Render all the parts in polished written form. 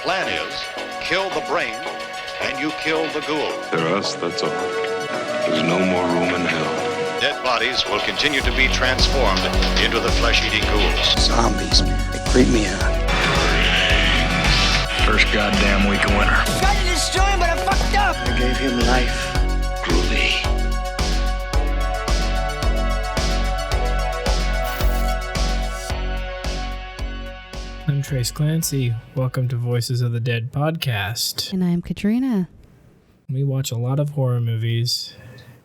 plan is, kill the brain, and you kill the ghoul. They're us, that's all. There's no more room in hell. Dead bodies will continue to be transformed into the flesh-eating ghouls. Zombies, man, they creep me out. First goddamn week of winter. Tried to destroy him, but I fucked up. I gave him life. Groovy. I'm Trace Clancy. Welcome to Voices of the Dead podcast. And I'm Katrina. We watch a lot of horror movies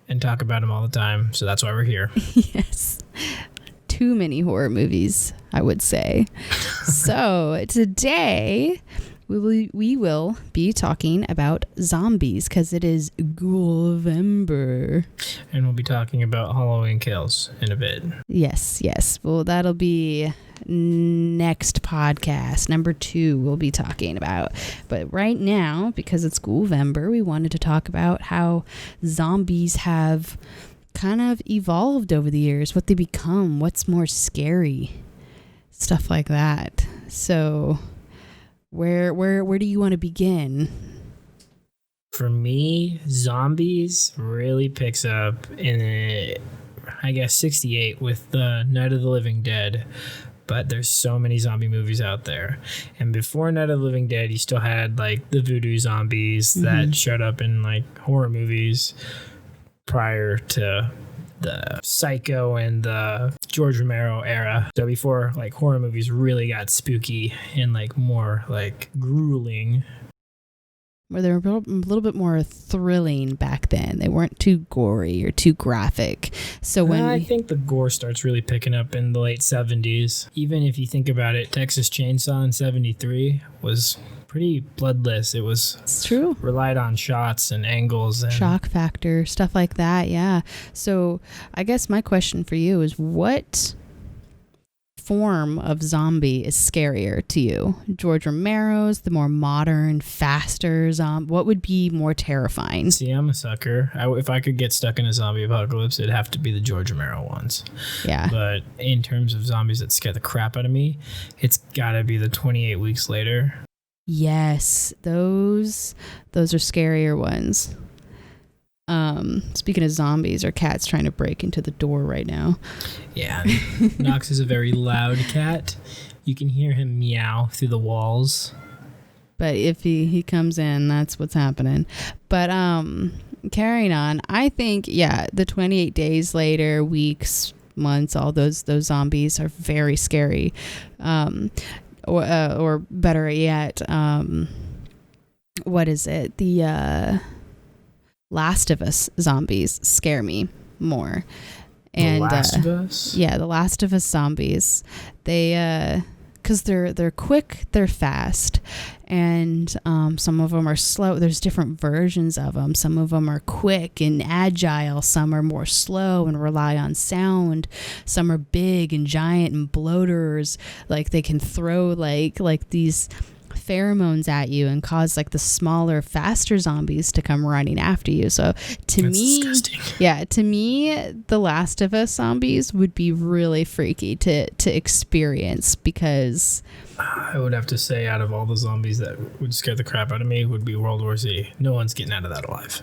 and talk about them all the time, so that's why we're here. Yes. Too many horror movies, I would say. So today we will be talking about zombies because it is Ghoulvember. And we'll be talking about Halloween Kills in a bit. Yes. Well, that'll be next podcast. Number 2 we'll be talking about. But right now, because it's Ghoulvember, we wanted to talk about how zombies have kind of evolved over the years, what they become, what's more scary, stuff like that. So where do you want to begin? For me, zombies really picks up in, I guess, 68 with the Night of the Living Dead. But there's so many zombie movies out there. And before Night of the Living Dead, you still had like the voodoo zombies that showed up in like horror movies prior to the Psycho and the George Romero era. So before like horror movies really got spooky and like more like grueling. Where they were a little bit more thrilling back then. They weren't too gory or too graphic. So when I think the gore starts really picking up in the late 70s. Even if you think about it, Texas Chainsaw in 73 was pretty bloodless. It's true. Relied on shots and angles and shock factor, stuff like that. Yeah. So I guess my question for you is, what form of zombie is scarier to you? George Romero's, the more modern, faster zombie? What would be more terrifying? See, I'm a sucker. If I could get stuck in a zombie apocalypse, it'd have to be the George Romero ones. Yeah. But in terms of zombies that scare the crap out of me, it's gotta be the 28 Weeks Later. Yes, those are scarier ones. Speaking of zombies, our cat's trying to break into the door right now. Yeah, Knox is a very loud cat. You can hear him meow through the walls. But if he comes in, that's what's happening. But carrying on, I think, the 28 days later, weeks, months, all those zombies are very scary. Or better yet, what is it? The Last of Us zombies scare me more. And The Last of Us? Yeah, the Last of Us zombies. They because they're quick, they're fast, and some of them are slow. There's different versions of them. Some of them are quick and agile. Some are more slow and rely on sound. Some are big and giant and bloaters. Like they can throw like these pheromones at you and cause like the smaller, faster zombies to come running after you. So to me, The Last of Us zombies would be really freaky to experience, because I would have to say, out of all the zombies that would scare the crap out of me, would be World War Z. No one's getting out of that alive.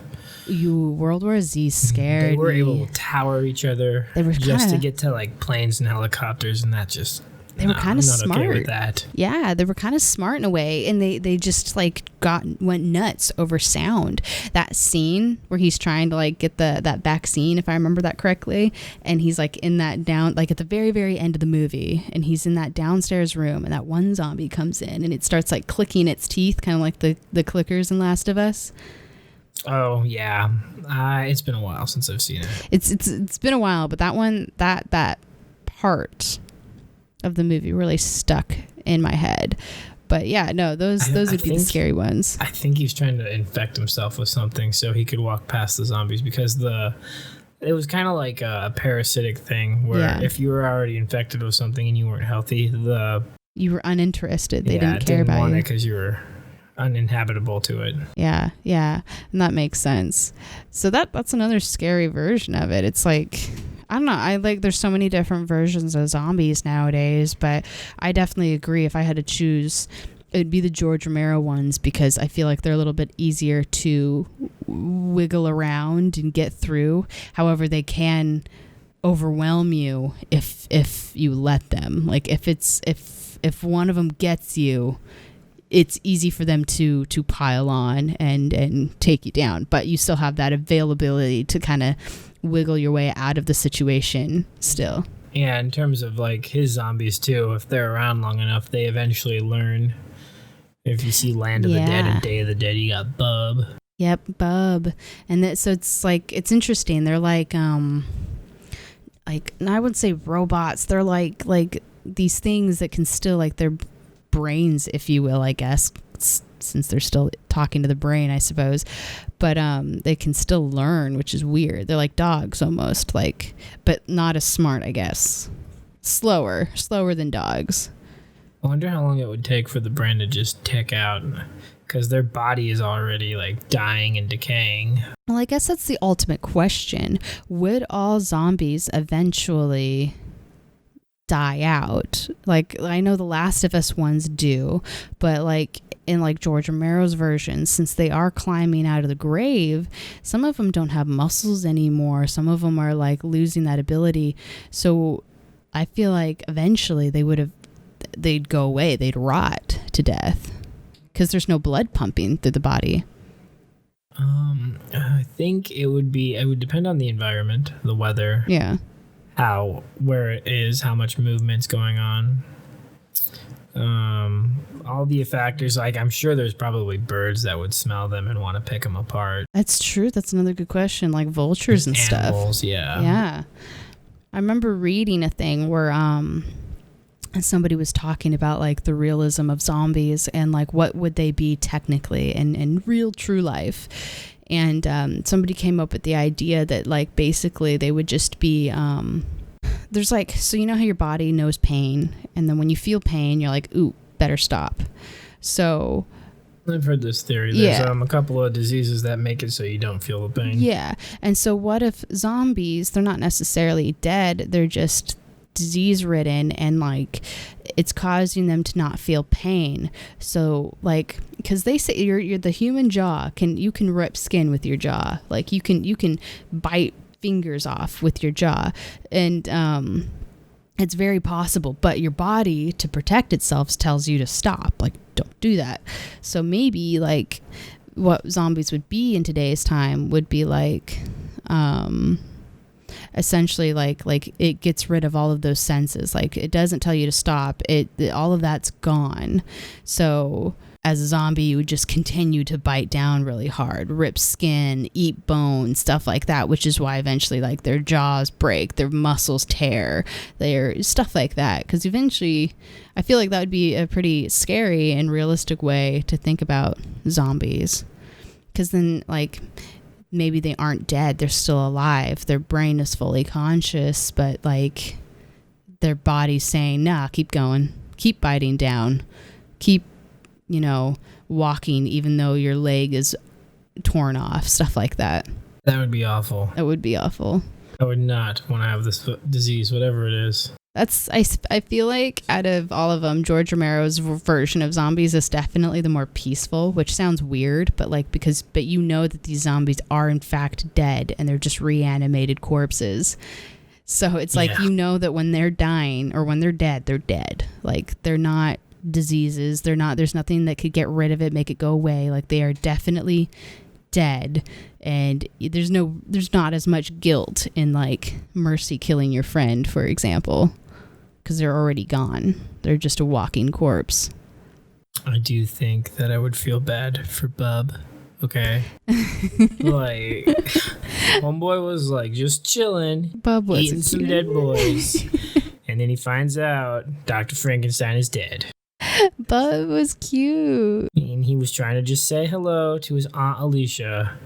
World War Z scared They were me. able to tower each other just to get to like planes and helicopters, and that just... They were kind of smart. Okay with that. Yeah, they were kind of smart in a way, and they just like went nuts over sound. That scene where he's trying to like get that vaccine, if I remember that correctly, and he's like in that down, like at the very, very end of the movie, and he's in that downstairs room, and that one zombie comes in and it starts like clicking its teeth, kind of like the clickers in Last of Us. Oh yeah, it's been a while since I've seen it. It's been a while, but that one, that part of the movie really stuck in my head. But yeah, no, those would be the scary ones. I think he's trying to infect himself with something so he could walk past the zombies, because it was kind of like a parasitic thing where if you were already infected with something and you weren't healthy, you were uninterested. They didn't care about want you it because you were uninhabitable to it. Yeah, and that makes sense. So that's another scary version of it. It's like, I don't know, there's so many different versions of zombies nowadays, but I definitely agree, if I had to choose it'd be the George Romero ones because I feel like they're a little bit easier to wiggle around and get through. However, they can overwhelm you if you let them. Like if one of them gets you, it's easy for them to pile on and take you down, but you still have that availability to kind of wiggle your way out of the situation still. Yeah, in terms of like his zombies too, if they're around long enough, they eventually learn. If you see Land of the Dead and Day of the Dead, you got Bub. Yep, Bub. And so it's like, it's interesting. They're like I wouldn't say robots. They're like these things that can still, like, their brains, if you will, I guess, since they're still talking to the brain, I suppose. But they can still learn, which is weird. They're like dogs almost, like, but not as smart, I guess. Slower than dogs. I wonder how long it would take for the brain to just tick out, because their body is already like dying and decaying. Well, I guess that's the ultimate question. Would all zombies eventually die out? Like, I know the Last of Us ones do, but like in like George Romero's version, since they are climbing out of the grave, some of them don't have muscles anymore. Some of them are like losing that ability. So I feel like eventually they'd go away. They'd rot to death because there's no blood pumping through the body. I think it would depend on the environment, the weather. Yeah. Where it is, how much movement's going on. All the factors, like I'm sure there's probably birds that would smell them and want to pick them apart. That's true. That's another good question. Like vultures and Animals, stuff. yeah. Yeah. I remember reading a thing where somebody was talking about like the realism of zombies and like what would they be technically in real true life. And somebody came up with the idea that like basically they would just be there's like, so you know how your body knows pain, and then when you feel pain you're like, ooh, better stop. So I've heard this theory. There's a couple of diseases that make it so you don't feel the pain. Yeah. And so what if zombies, they're not necessarily dead, they're just disease ridden, and like it's causing them to not feel pain. So like, because they say you're the human jaw you can rip skin with your jaw, like you can bite fingers off with your jaw, and it's very possible, but your body, to protect itself, tells you to stop, like don't do that. So maybe like what zombies would be in today's time would be like essentially like it gets rid of all of those senses. Like it doesn't tell you to stop. All of that's gone. So as a zombie, you would just continue to bite down really hard, rip skin, eat bone, stuff like that, which is why eventually like their jaws break, their muscles tear, their stuff like that. Because eventually I feel like that would be a pretty scary and realistic way to think about zombies. Because then like maybe they aren't dead, they're still alive, their brain is fully conscious, but like their body's saying, nah, keep going, keep biting down, keep, walking even though your leg is torn off, stuff like that. That would be awful. That would be awful. I would not want to have this disease, whatever it is. I feel like out of all of them, George Romero's version of zombies is definitely the more peaceful, which sounds weird, but like but you know that these zombies are in fact dead and they're just reanimated corpses. So it's like, you know that when they're dying or when they're dead. Like they're not diseases. There's nothing that could get rid of it, make it go away. Like they are definitely dead, and there's not as much guilt in like Mercy killing your friend, for example, because they're already gone. They're just a walking corpse. I do think that I would feel bad for Bub. Okay. Like, homeboy was like just chilling, Bub was eating some dead boys, and then he finds out Dr. Frankenstein is dead. Bub was cute. And he was trying to just say hello to his Aunt Alicia,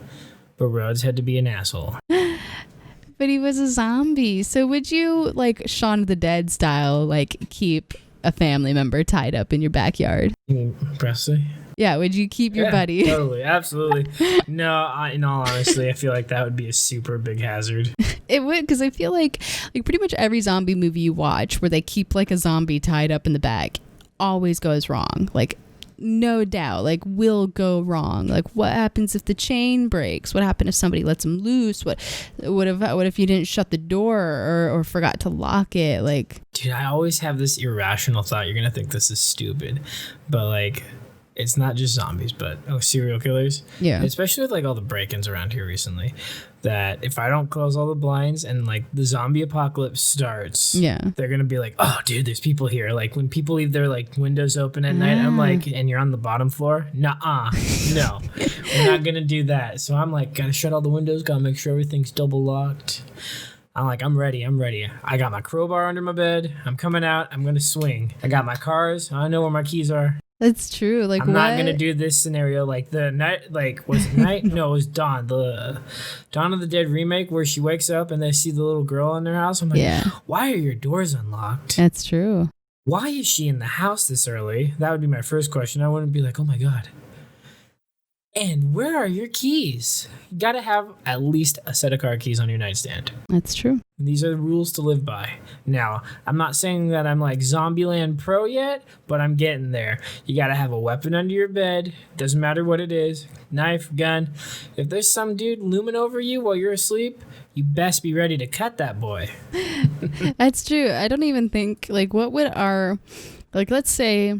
but Rhodes had to be an asshole. But he was a zombie. So would you, like Shaun of the Dead style, like keep a family member tied up in your backyard? You mean Presley? Yeah, would you keep your buddy? Totally, absolutely. No, in all honesty, I feel like that would be a super big hazard. It would, because I feel like pretty much every zombie movie you watch where they keep like a zombie tied up in the back always goes wrong. Like no doubt, like, will go wrong. Like, what happens if the chain breaks? What happens if somebody lets them loose? What if you didn't shut the door or forgot to lock it? Like, dude, I always have this irrational thought. You're gonna think this is stupid, but like, it's not just zombies, but serial killers. Yeah. Especially with like all the break-ins around here recently, that if I don't close all the blinds and like the zombie apocalypse starts, they're gonna be like, oh, dude, there's people here. Like when people leave their like windows open at night, I'm like, and you're on the bottom floor, nuh-uh, no, we're not gonna do that. So I'm like, gotta shut all the windows, gotta make sure everything's double locked. I'm like, I'm ready. I got my crowbar under my bed. I'm coming out. I'm gonna swing. I got my cars. I know where my keys are. That's true. Like, I'm not gonna do this scenario like the night. Like, was it night? No, it was Dawn. The Dawn of the Dead remake where she wakes up and they see the little girl in their house. I'm like, why are your doors unlocked? That's true. Why is she in the house this early? That would be my first question. I wouldn't be like, oh my god. And where are your keys? You gotta have at least a set of car keys on your nightstand. That's true. These are the rules to live by. Now, I'm not saying that I'm like Zombieland Pro yet, but I'm getting there. You gotta have a weapon under your bed. Doesn't matter what it is. Knife, gun. If there's some dude looming over you while you're asleep, you best be ready to cut that boy. That's true. I don't even think, like, what would let's say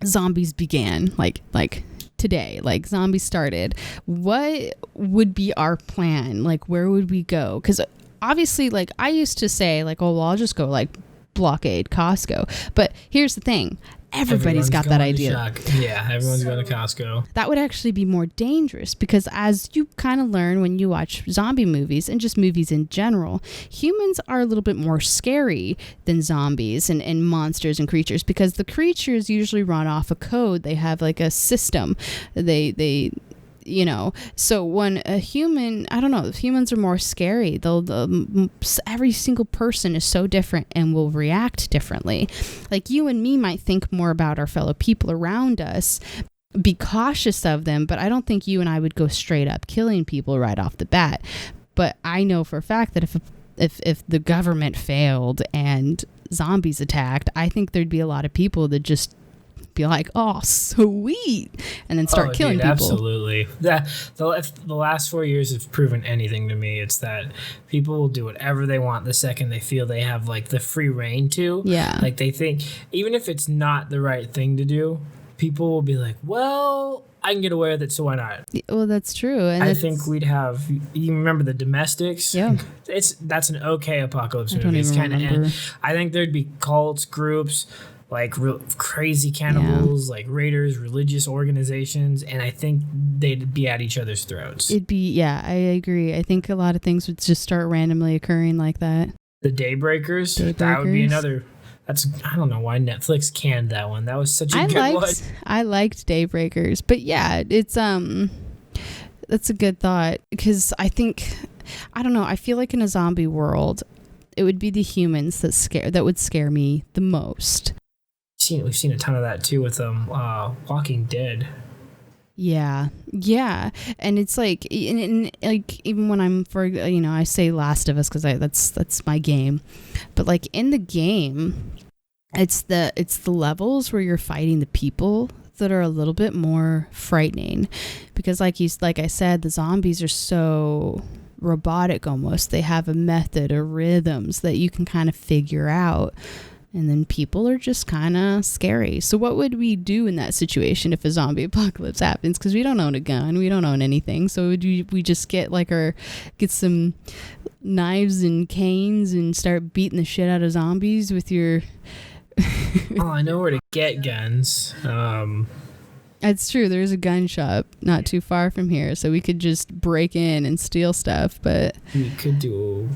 zombies began, like today, like zombies started, what would be our plan? Like, where would we go? Because obviously, like, I used to say, like, oh, well, I'll just go, like, blockade Costco. But here's the thing. Everybody's got that idea. Yeah, everyone's going to Costco. That would actually be more dangerous because, as you kind of learn when you watch zombie movies and just movies in general, humans are a little bit more scary than zombies and monsters and creatures, because the creatures usually run off a code. They have like a system. They so when a human, I don't know, humans are more scary. Every single person is so different and will react differently. Like, you and me might think more about our fellow people around us, be cautious of them, but I don't think you and I would go straight up killing people right off the bat. But I know for a fact that if the government failed and zombies attacked, I think there'd be a lot of people that just be like, oh, sweet, and then start killing people. Absolutely. If the last 4 years have proven anything to me, it's that people will do whatever they want the second they feel they have like the free reign to. Yeah. Like, they think even if it's not the right thing to do, people will be like, well, I can get away with it, so why not? Well, that's true. And I think we'd have, you remember The Domestics? Yeah. That's an okay apocalypse movie. Don't It's even remember. I think there'd be cults, groups, like crazy cannibals, like raiders, religious organizations, and I think they'd be at each other's throats. It'd be, I agree. I think a lot of things would just start randomly occurring like that. The Daybreakers, that would be another. I don't know why Netflix canned that one. That was such a good one. I liked Daybreakers, but yeah, it's that's a good thought, because I think, I don't know, I feel like in a zombie world, it would be the humans that would scare me the most. We've seen a ton of that too with Walking Dead. Yeah, and it's like, like, even when I'm I say Last of Us because that's my game, but like in the game, it's the levels where you're fighting the people that are a little bit more frightening, because like I said, the zombies are so robotic almost. They have a method or rhythms that you can kind of figure out. And then people are just kind of scary. So what would we do in that situation if a zombie apocalypse happens? Because we don't own a gun. We don't own anything. So would we just get some knives and canes and start beating the shit out of zombies with your... Oh, I know where to get guns. That's true. There's a gun shop not too far from here. So we could just break in and steal stuff. But we could do...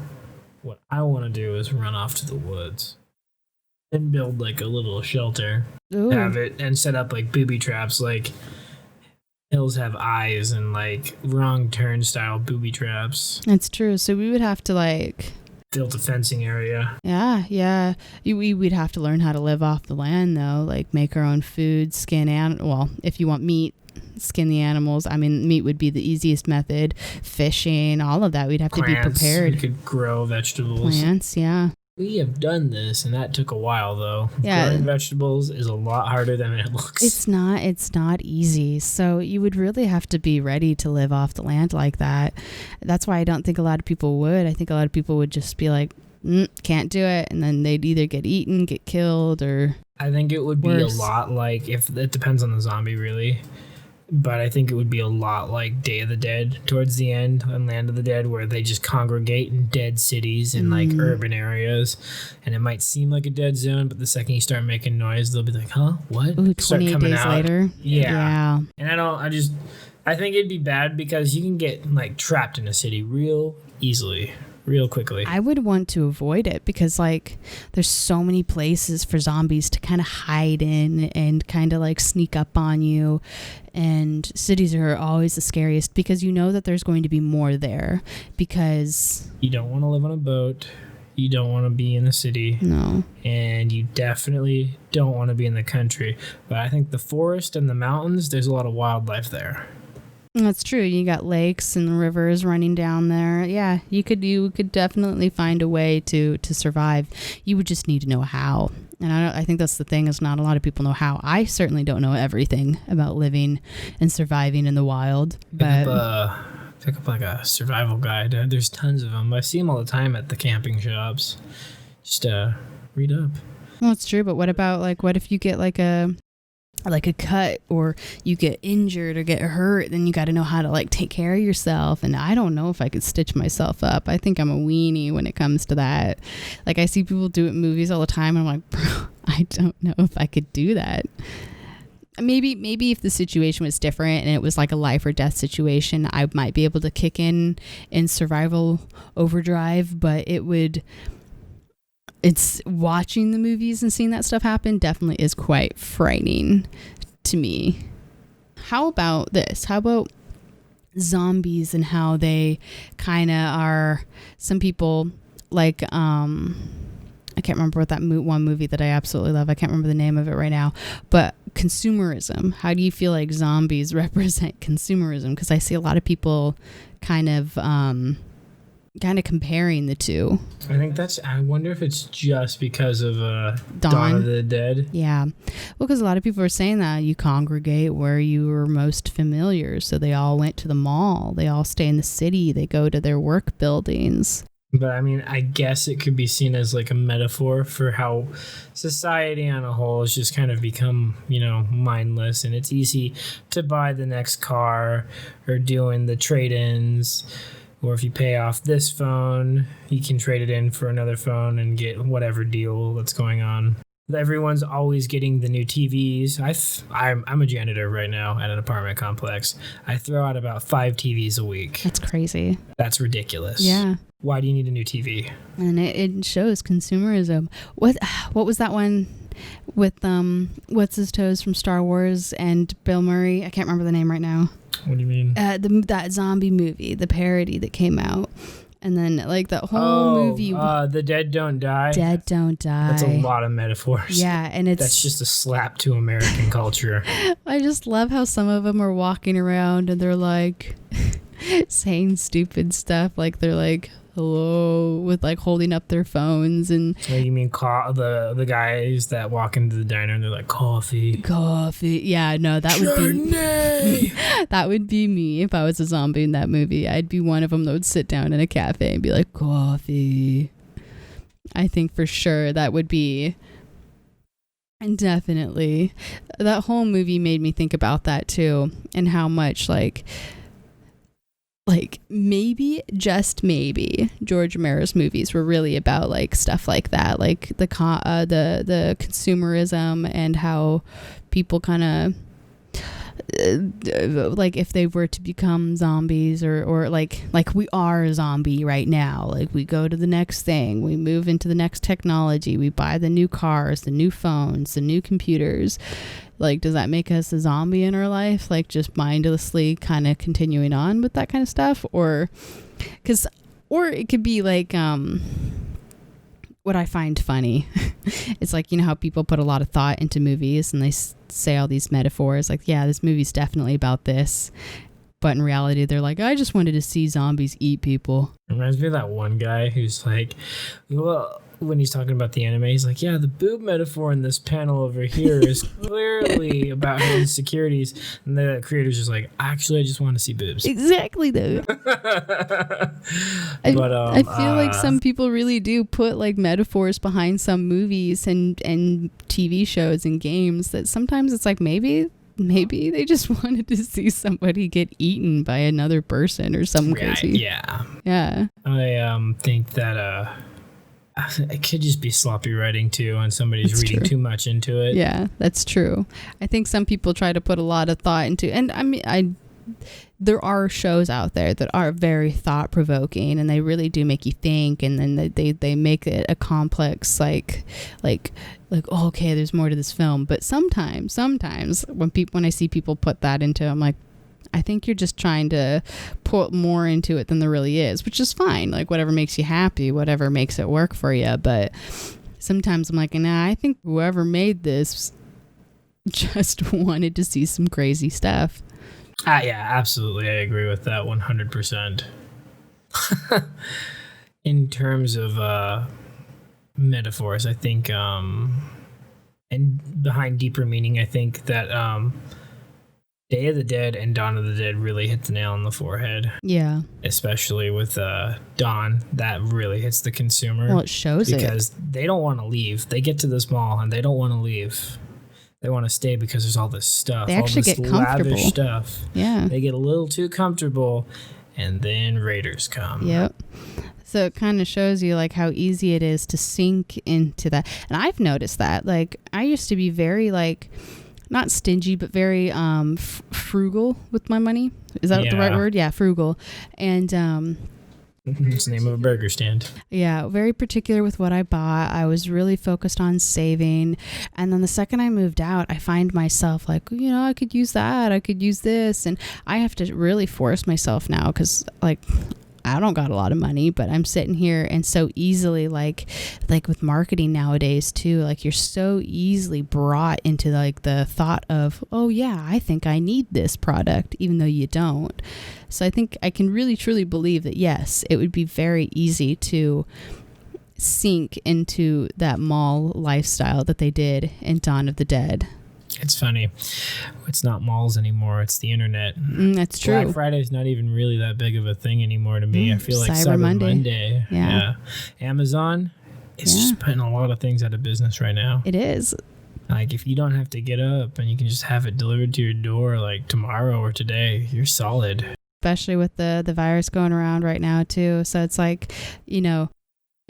What I want to do is run off to the woods and build like a little shelter. Ooh. Have it and set up like booby traps, like hills have eyes, and like wrong turn style booby traps. That's true. So we would have to like build a fencing area. Yeah. We'd have to learn how to live off the land though, like make our own food, well, if you want meat, skin the animals. I mean, meat would be the easiest method. Fishing, all of that, we'd have to be prepared. We could grow vegetables. Plants, yeah. We have done this, and that took a while, though. Yeah. Growing vegetables is a lot harder than it looks. It's not easy. So you would really have to be ready to live off the land like that. That's why I don't think a lot of people would. I think a lot of people would just be like, can't do it. And then they'd either get eaten, get killed, or I think it would worse. be a lot like, if it depends on the zombie, really. But I think it would be a lot like Day of the Dead towards the end on Land of the Dead, where they just congregate in dead cities in like urban areas. And it might seem like a dead zone, but the second you start making noise, they'll be like, huh, what? Ooh, Start 28 coming days out. later. Yeah. And I think it'd be bad because you can get like trapped in a city real easily, real quickly. I would want to avoid it because like there's so many places for zombies to kind of hide in and kind of like sneak up on you, and cities are always the scariest because you know that there's going to be more there because You don't want to live on a boat. You don't want to be in the city. no. And you definitely don't want to be in the country. But I think the forest and the mountains, there's a lot of wildlife there. That's true. You got lakes and rivers running down there. Yeah, you could definitely find a way to survive. You would just need to know how. And I think that's the thing, is not a lot of people know how. I certainly don't know everything about living and surviving in the wild. But Pick up like a survival guide. There's tons of them. I see them all the time at the camping shops. Just read up. well, it's true. But what about like, what if you get like a cut, or you get injured or get hurt? Then you got to know how to like take care of yourself. And I don't know if I could stitch myself up. I think I'm a weenie when it comes to that. Like I see people do it in movies all the time, and I'm like, bro, I don't know if I could do that. Maybe if the situation was different and it was like a life or death situation, I might be able to kick in survival overdrive. But it's watching the movies and seeing that stuff happen definitely is quite frightening to me. How about this? How about zombies and how they kind of are, some people like, I can't remember what that one movie that I absolutely love. I can't remember the name of it right now, but consumerism. How do you feel like zombies represent consumerism? Because I see a lot of people kind of comparing the two. I wonder if it's just because of Dawn of the Dead. Yeah. Well, because a lot of people are saying that you congregate where you were most familiar. So they all went to the mall. They all stay in the city. They go to their work buildings. But I mean, I guess it could be seen as like a metaphor for how society on a whole has just kind of become, mindless, and it's easy to buy the next car or doing the trade-ins, or if you pay off this phone, you can trade it in for another phone and get whatever deal that's going on. Everyone's always getting the new TVs. I'm a janitor right now at an apartment complex. I throw out about 5 TVs a week. That's crazy. That's ridiculous. Yeah. Why do you need a new TV? And it shows consumerism. What was that one with what's his toes from Star Wars and Bill Murray? I can't remember the name right now. What do you mean? That zombie movie, the parody that came out. And then like that whole movie. The Dead Don't Die. Dead Don't Die. That's a lot of metaphors. Yeah, and that's just a slap to American culture. I just love how some of them are walking around and they're like saying stupid stuff. Like they're like, hello, with like holding up their phones. And you mean the guys that walk into the diner and they're like, coffee. Yeah, no, that would be that would be me if I was a zombie in that movie. I'd be one of them that would sit down in a cafe and be like, coffee. I think for sure that would be. And definitely that whole movie made me think about that too, and how much like maybe, just maybe, George Romero's movies were really about like stuff like that, like the consumerism and how people kind of like if they were to become zombies or like we are a zombie right now, like we go to the next thing, we move into the next technology, we buy the new cars, the new phones, the new computers. Like, does that make us a zombie in our life? Like, just mindlessly kind of continuing on with that kind of stuff? Or it could be like, what I find funny. It's like, how people put a lot of thought into movies and they say all these metaphors. Like, yeah, this movie's definitely about this. But in reality, they're like, I just wanted to see zombies eat people. Reminds me of that one guy who's like, well, when he's talking about the anime, he's like, yeah, the boob metaphor in this panel over here is clearly about her insecurities. And the creator's just like, actually, I just want to see boobs. Exactly, though. I feel like some people really do put like metaphors behind some movies and TV shows and games that sometimes it's like maybe they just wanted to see somebody get eaten by another person or something crazy. Yeah. I think that it could just be sloppy writing too, and somebody's reading too much into it. Yeah, that's true. I think some people try to put a lot of thought into, and I mean, there are shows out there that are very thought provoking, and they really do make you think, and then they make it a complex like oh, okay, there's more to this film. But sometimes when I see people put that into, I'm like, I think you're just trying to put more into it than there really is, which is fine. Like whatever makes you happy, whatever makes it work for you. But sometimes I'm like, nah, I think whoever made this just wanted to see some crazy stuff. Yeah, absolutely. I agree with that 100%. In terms of metaphors, I think, and behind deeper meaning, I think that Day of the Dead and Dawn of the Dead really hit the nail on the forehead. Yeah. Especially with Dawn, that really hits the consumer. Well, it shows because they don't want to leave. They get to this mall and they don't want to leave. They want to stay because there's all this stuff. They actually get comfortable. Lavish stuff. Yeah. They get a little too comfortable, and then raiders come. Yep. So it kind of shows you like how easy it is to sink into that. And I've noticed that. Like I used to be very like, not stingy, but very frugal with my money. Is that the right word? Yeah, frugal. And it's the name of a burger stand. Yeah, very particular with what I bought. I was really focused on saving. And then the second I moved out, I find myself like, you know, I could use that. I could use this. And I have to really force myself now because like I don't got a lot of money, but I'm sitting here and so easily like with marketing nowadays too, like you're so easily brought into like the thought of, oh yeah, I think I need this product, even though you don't. So I think I can really truly believe that yes, it would be very easy to sink into that mall lifestyle that they did in Dawn of the Dead. It's funny. It's not malls anymore. It's the internet. That's true. Black Friday is not even really that big of a thing anymore to me. I feel like Cyber Monday. Yeah. Amazon is just putting a lot of things out of business right now. It is. Like if you don't have to get up and you can just have it delivered to your door like tomorrow or today, you're solid. Especially with the virus going around right now too. So it's like, you know,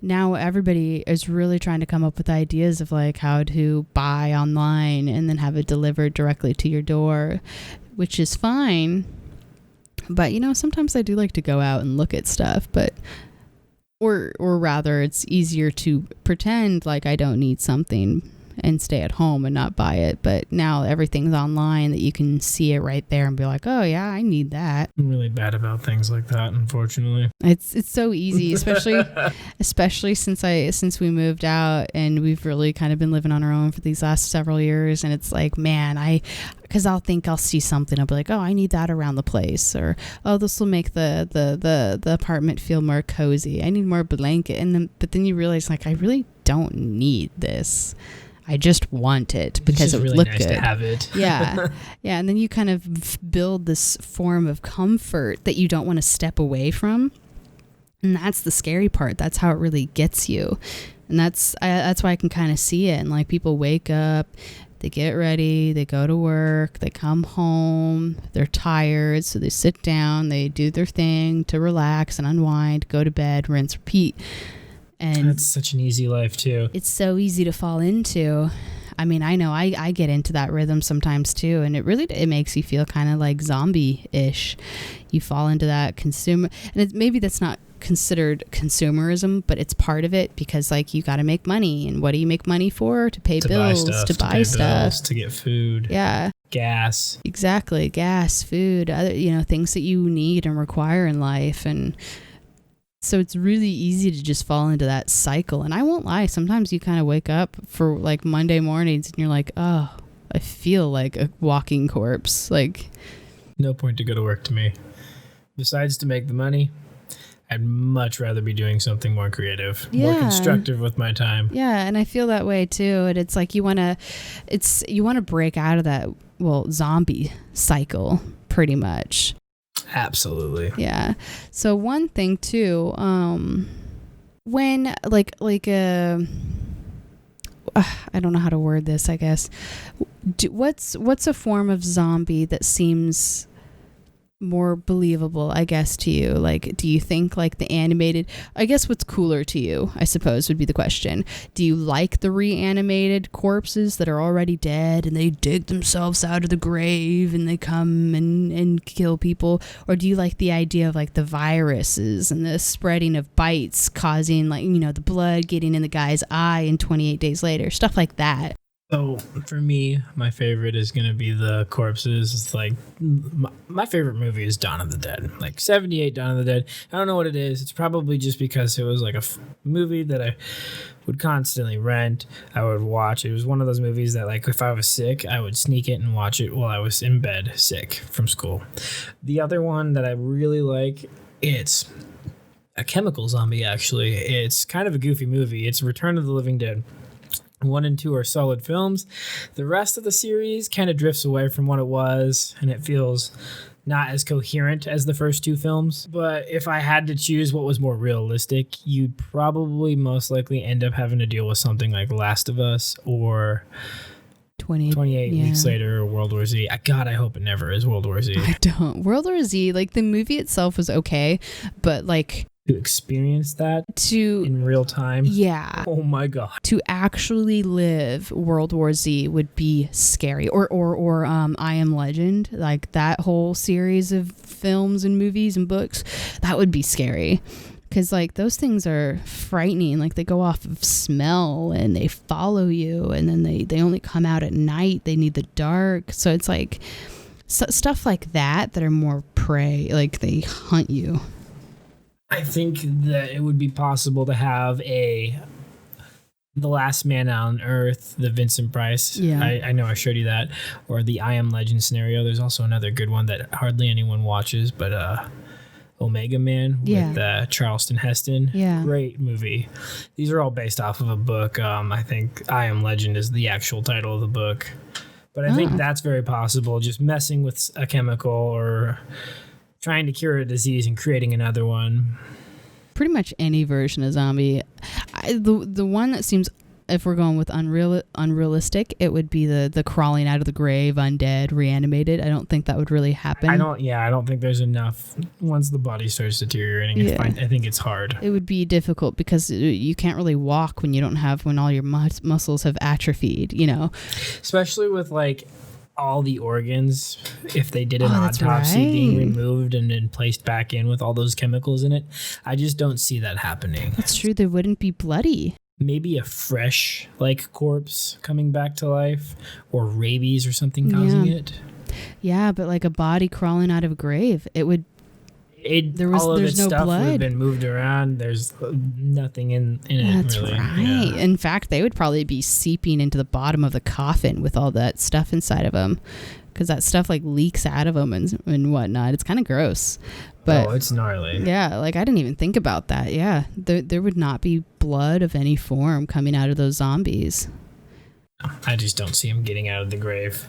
now everybody is really trying to come up with ideas of like how to buy online and then have it delivered directly to your door, which is fine. But, you know, sometimes I do like to go out and look at stuff, but or rather it's easier to pretend like I don't need something and stay at home and not buy it. But now everything's online that you can see it right there and be like, oh yeah, I need that. I'm really bad about things like that, unfortunately. It's so easy, especially since we moved out and we've really kind of been living on our own for these last several years. And it's like, man, because I'll see something, I'll be like, oh, I need that around the place, or oh, this will make the apartment feel more cozy. I need more blanket, but then you realize like I really don't need this. I just want it because it would really look nice good. To have it. Yeah. And then you kind of build this form of comfort that you don't want to step away from. And that's the scary part. That's how it really gets you. And that's why I can kind of see it. And like people wake up, they get ready, they go to work, they come home, they're tired. So they sit down, they do their thing to relax and unwind, go to bed, rinse, repeat. And that's such an easy life too. It's so easy to fall into. I mean, I know I get into that rhythm sometimes too, and it makes you feel kind of like zombie-ish. You fall into that consumer, and maybe that's not considered consumerism, but it's part of it because like you got to make money, and what do you make money for? To pay bills, to buy stuff, to get food. Yeah. Gas. Exactly, gas, food, other things that you need and require in life, and so it's really easy to just fall into that cycle. And I won't lie, sometimes you kind of wake up for like Monday mornings and you're like, oh, I feel like a walking corpse. Like, no point to go to work to me. Besides to make the money, I'd much rather be doing something more creative, Yeah. more constructive with my time. Yeah, and I feel that way too. And it's like you want to break out of that zombie cycle pretty much. Absolutely. Yeah. So one thing too, when I don't know how to word this, I guess. What's a form of zombie that seems more believable, I guess, to you? Like, do you think like the animated, I guess what's cooler to you, I suppose, would be the question. Do you like the reanimated corpses that are already dead and they dig themselves out of the grave and they come and kill people? Or do you like the idea of like the viruses and the spreading of bites causing like, the blood getting in the guy's eye and 28 days later, stuff like that? So for me, my favorite is going to be the corpses. It's like my favorite movie is Dawn of the Dead, like 78 Dawn of the Dead. I don't know what it is. It's probably just because it was like a movie that I would constantly rent. I would watch. It was one of those movies that like if I was sick, I would sneak it and watch it while I was in bed sick from school. The other one that I really like, it's a chemical zombie actually. It's kind of a goofy movie. It's Return of the Living Dead. 1 and 2 are solid films. The rest of the series kind of drifts away from what it was, and it feels not as coherent as the first 2 films. But if I had to choose what was more realistic, you'd probably most likely end up having to deal with something like Last of Us or 28 Weeks Later or World War Z. God, I hope it never is World War Z. I don't. World War Z, like the movie itself was okay, but like to experience that in real time. Yeah. Oh my God. To actually live World War Z would be scary. Or I Am Legend, like that whole series of films and movies and books, that would be scary. Because like those things are frightening. Like they go off of smell and they follow you, and then they only come out at night. They need the dark. So it's like stuff like that are more prey. Like they hunt you. I think that it would be possible to have The Last Man on Earth, the Vincent Price. Yeah. I know I showed you that. Or the I Am Legend scenario. There's also another good one that hardly anyone watches, but Omega Man with Charleston Heston. Yeah. Great movie. These are all based off of a book. I think I Am Legend is the actual title of the book. But I think that's very possible. Just messing with a chemical or trying to cure a disease and creating another one. Pretty much any version of zombie. The one that seems, if we're going with unrealistic, it would be the crawling out of the grave, undead, reanimated. I don't think that would really happen. I don't think there's enough. Once the body starts deteriorating, I think it's hard. It would be difficult because you can't really walk when all your muscles have atrophied, Especially with like all the organs, if they did an autopsy, being removed and then placed back in with all those chemicals in it. I just don't see that happening. That's true. They wouldn't be bloody. Maybe a fresh like corpse coming back to life, or rabies or something causing it. Yeah, but like a body crawling out of a grave, all of its no stuff blood. Would have been moved around. There's nothing in it. That's really. right. Yeah. In fact, they would probably be seeping into the bottom of the coffin with all that stuff inside of them, because that stuff like leaks out of them and whatnot. It's kind of gross. But it's gnarly. Yeah, like I didn't even think about that. Yeah, there would not be blood of any form coming out of those zombies. I just don't see them getting out of the grave.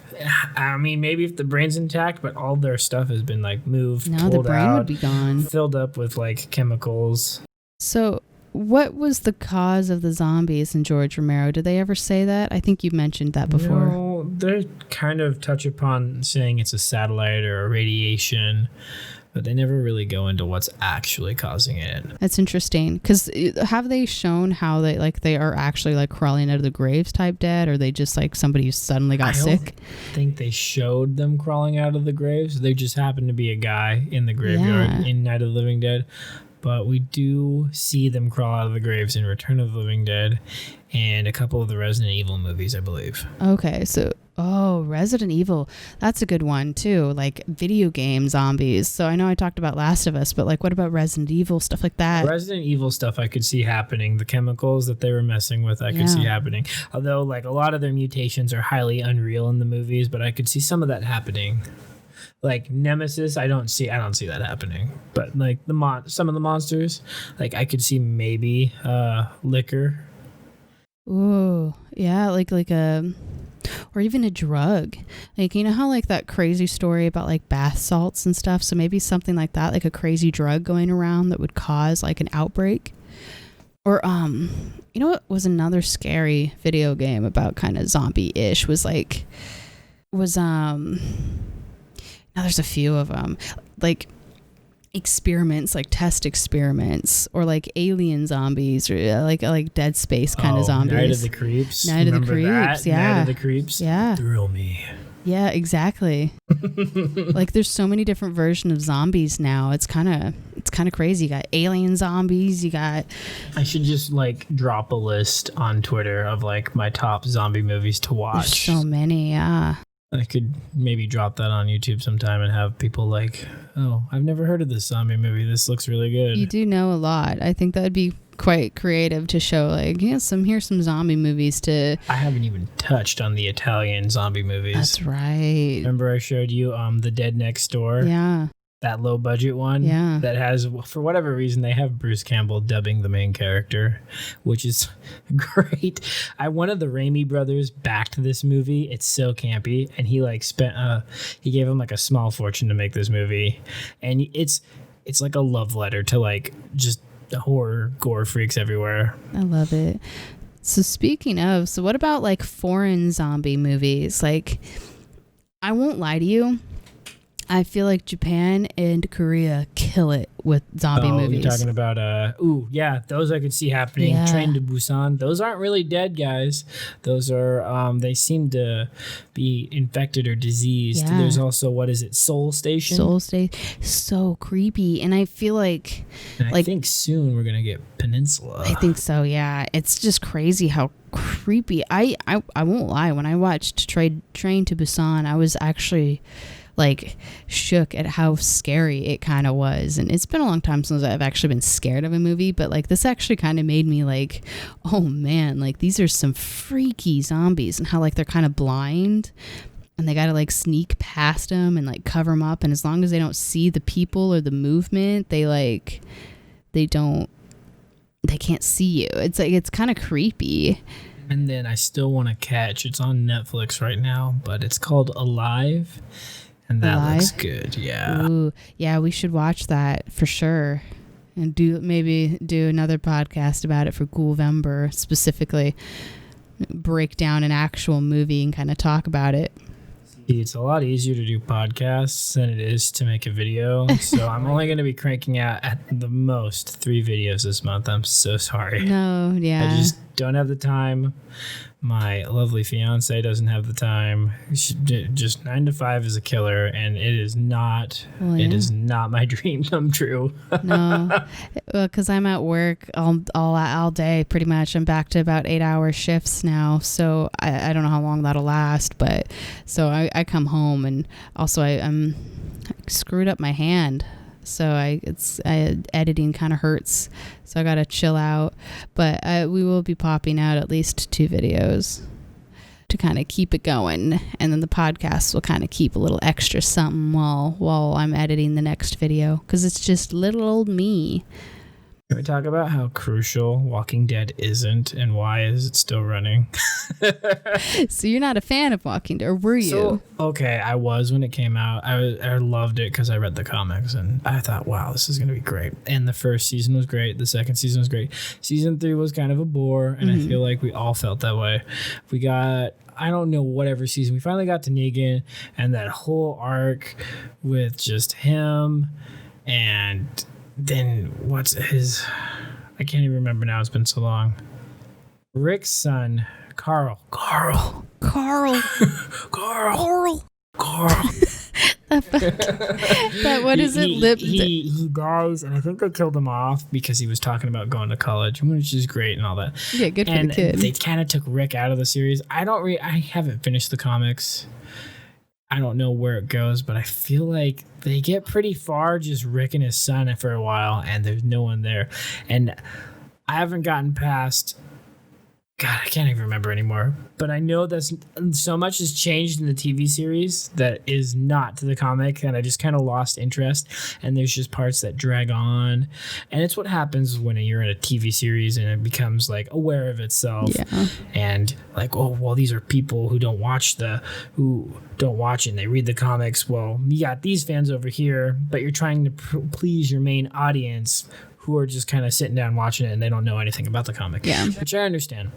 I mean, maybe if the brain's intact, but all their stuff has been like moved, no, pulled the brain out, would be gone, filled up with like chemicals. So what was the cause of the zombies in George Romero? Did they ever say that? I think you mentioned that before. No, they kind of touch upon saying it's a satellite or a radiation, but they never really go into what's actually causing it. That's interesting, because have they shown how they are actually like crawling out of the graves type dead, or they just like somebody who suddenly got sick? I think they showed them crawling out of the graves. There just happened to be a guy in the graveyard in Night of the Living Dead. But we do see them crawl out of the graves in Return of the Living Dead and a couple of the Resident Evil movies, I believe. Okay, so Resident Evil, that's a good one too, like video game zombies. So I know I talked about Last of Us, but like what about Resident Evil, stuff like that? Resident Evil stuff I could see happening. The chemicals that they were messing with, I could see happening. Although like a lot of their mutations are highly unreal in the movies, but I could see some of that happening. Like Nemesis, I don't see that happening. But like some of the monsters, like I could see maybe liquor. Ooh, yeah, like a, or even a drug. Like, you know how like that crazy story about like bath salts and stuff? So maybe something like that, like a crazy drug going around that would cause like an outbreak. Or you know what was another scary video game about kind of zombie-ish now there's a few of them, like experiments, like test experiments, or like alien zombies, or like Dead Space kind of zombies. Night of the Creeps. Night of the Creeps, yeah. Night of the Creeps. Yeah. Thrill me. Yeah, exactly. Like there's so many different versions of zombies now. It's kind of crazy. You got alien zombies, you got... I should just like drop a list on Twitter of like my top zombie movies to watch. There's so many, yeah. I could maybe drop that on YouTube sometime and have people like, oh, I've never heard of this zombie movie. This looks really good. You do know a lot. I think that'd be quite creative to show like, here's some zombie movies to... I haven't even touched on the Italian zombie movies. That's right. Remember I showed you The Dead Next Door? Yeah. That low budget one? Yeah. That has, for whatever reason, they have Bruce Campbell dubbing the main character, which is great. One of the Raimi brothers backed this movie. It's so campy. And he like he gave him like a small fortune to make this movie. And it's like a love letter to like just horror gore freaks everywhere. I love it. So speaking of, what about like foreign zombie movies? Like, I won't lie to you, I feel like Japan and Korea kill it with zombie movies. You're talking about yeah, those I could see happening. Yeah. Train to Busan. Those aren't really dead guys. Those are they seem to be infected or diseased. Yeah. There's also, what is it, Seoul Station? Seoul Station. So creepy. And I feel like I think soon we're gonna get Peninsula. I think so, yeah. It's just crazy how creepy. I won't lie, when I watched Train to Busan, I was actually like shook at how scary it kind of was. And it's been a long time since I've actually been scared of a movie, but like this actually kind of made me like, oh man, like these are some freaky zombies, and how like they're kind of blind and they got to like sneak past them and like cover them up, and as long as they don't see the people or the movement, they can't see you. It's like, it's kind of creepy. And then I still want to catch, it's on Netflix right now, but it's called Alive. And that looks good, yeah. Ooh, yeah, we should watch that for sure. And maybe do another podcast about it for Coolvember, specifically. Break down an actual movie and kind of talk about it. It's a lot easier to do podcasts than it is to make a video. So I'm only going to be cranking out at the most 3 videos this month. I'm so sorry. No, yeah. I just don't have the time. My lovely fiance doesn't have the time. Just 9 to 5 is a killer, and it is not. Well, yeah. It is not my dream come true. No, because I'm at work all day pretty much. I'm back to about 8-hour shifts now, so I don't know how long that'll last. But so I come home, and also I screwed up my hand. So editing kind of hurts, so I gotta chill out. But we will be popping out at least 2 videos to kind of keep it going, and then the podcast will kind of keep a little extra something while I'm editing the next video, because it's just little old me. Can we talk about how crucial Walking Dead isn't, and why is it still running? So you're not a fan of Walking Dead, or were you? So, okay, I was when it came out. I loved it because I read the comics, and I thought, wow, this is going to be great. And the first season was great. The second season was great. Season 3 was kind of a bore, and I feel like we all felt that way. We got... I don't know, whatever season. We finally got to Negan, and that whole arc with just him, and... Then what's his... I can't even remember now. It's been so long. Rick's son, Carl. That what is it? He dies, and I think they killed him off because he was talking about going to college, which is great and all that. Yeah, good for the kid. They kind of took Rick out of the series. I haven't finished the comics. I don't know where it goes, but I feel like they get pretty far just Rick and his son for a while, and there's no one there. And I haven't gotten past God, I can't even remember anymore. But I know that so much has changed in the TV series that is not to the comic, and I just kind of lost interest. And there's just parts that drag on, and it's what happens when you're in a TV series and it becomes like aware of itself, and like, oh well, these are people who don't watch it and they read the comics. Well, you got these fans over here, but you're trying to please your main audience, who are just kind of sitting down watching it and they don't know anything about the comic. Yeah. Which I understand.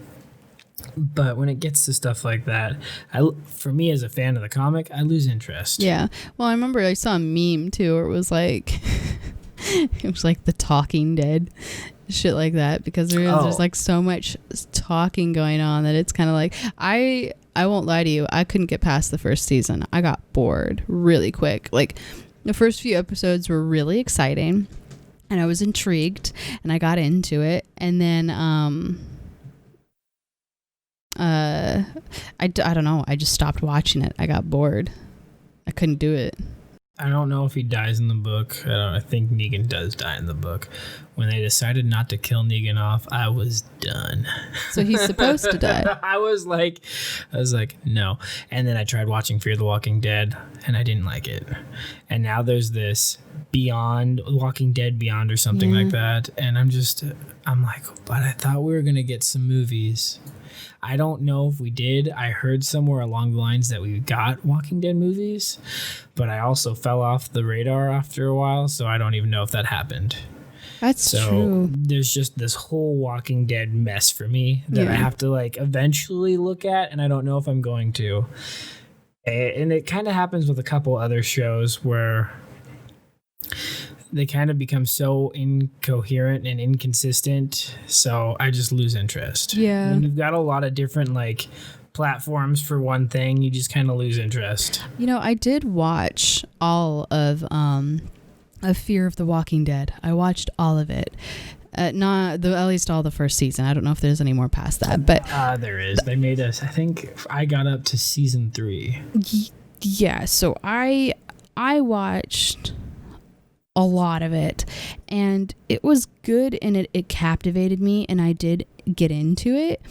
But when it gets to stuff like that, for me as a fan of the comic, I lose interest. Yeah. Well, I remember I saw a meme too where it was like the Talking Dead, shit like that, because there's like so much talking going on that it's kind of like, I won't lie to you, I couldn't get past the first season. I got bored really quick. Like the first few episodes were really exciting and I was intrigued and I got into it, and then I don't know, I just stopped watching it. I got bored. I couldn't do it. I don't know if he dies in the book. I think Negan does die in the book. When they decided not to kill Negan off, I was done. So he's supposed to die. I was like, no. And then I tried watching Fear the Walking Dead, and I didn't like it. And now there's this Beyond, Walking Dead Beyond or something like that. And I'm like, but I thought we were going to get some movies. I don't know if we did. I heard somewhere along the lines that we got Walking Dead movies, but I also fell off the radar after a while, so I don't even know if that happened. That's true. There's just this whole Walking Dead mess for me that I have to like eventually look at, and I don't know if I'm going to. And it kind of happens with a couple other shows where they kind of become so incoherent and inconsistent, so I just lose interest. Yeah. When you've got a lot of different like platforms for one thing, you just kind of lose interest. You know, I did watch all of Fear of the Walking Dead. I watched all of it. At least all the first season. I don't know if there's any more past that, but there is. They made us. I think I got up to season 3. Yeah. So I watched a lot of it, and it was good, and it captivated me, and I did get into it.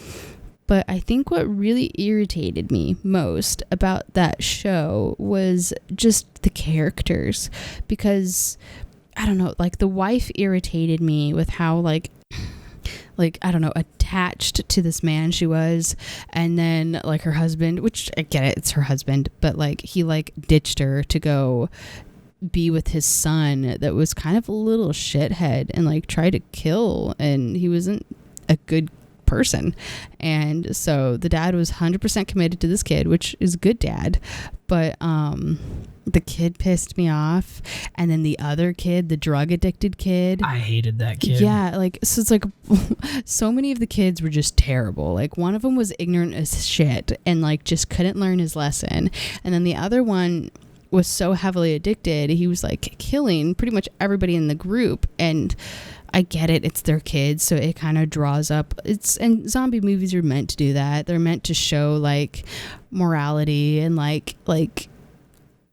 But I think what really irritated me most about that show was just the characters, because I don't know, like the wife irritated me with how like I don't know, attached to this man she was, and then like her husband, which I get it, it's her husband, but like he like ditched her to go be with his son that was kind of a little shithead and like tried to kill, and he wasn't a good person. And so the dad was 100% committed to this kid, which is a good dad, but the kid pissed me off. And then the other kid, the drug addicted kid, I hated that kid. Yeah, like so it's like so many of the kids were just terrible. Like one of them was ignorant as shit and like just couldn't learn his lesson, and then the other one was so heavily addicted, he was like killing pretty much everybody in the group. And I get it, it's their kids, so it kind of draws up, and zombie movies are meant to do that. They're meant to show like morality and like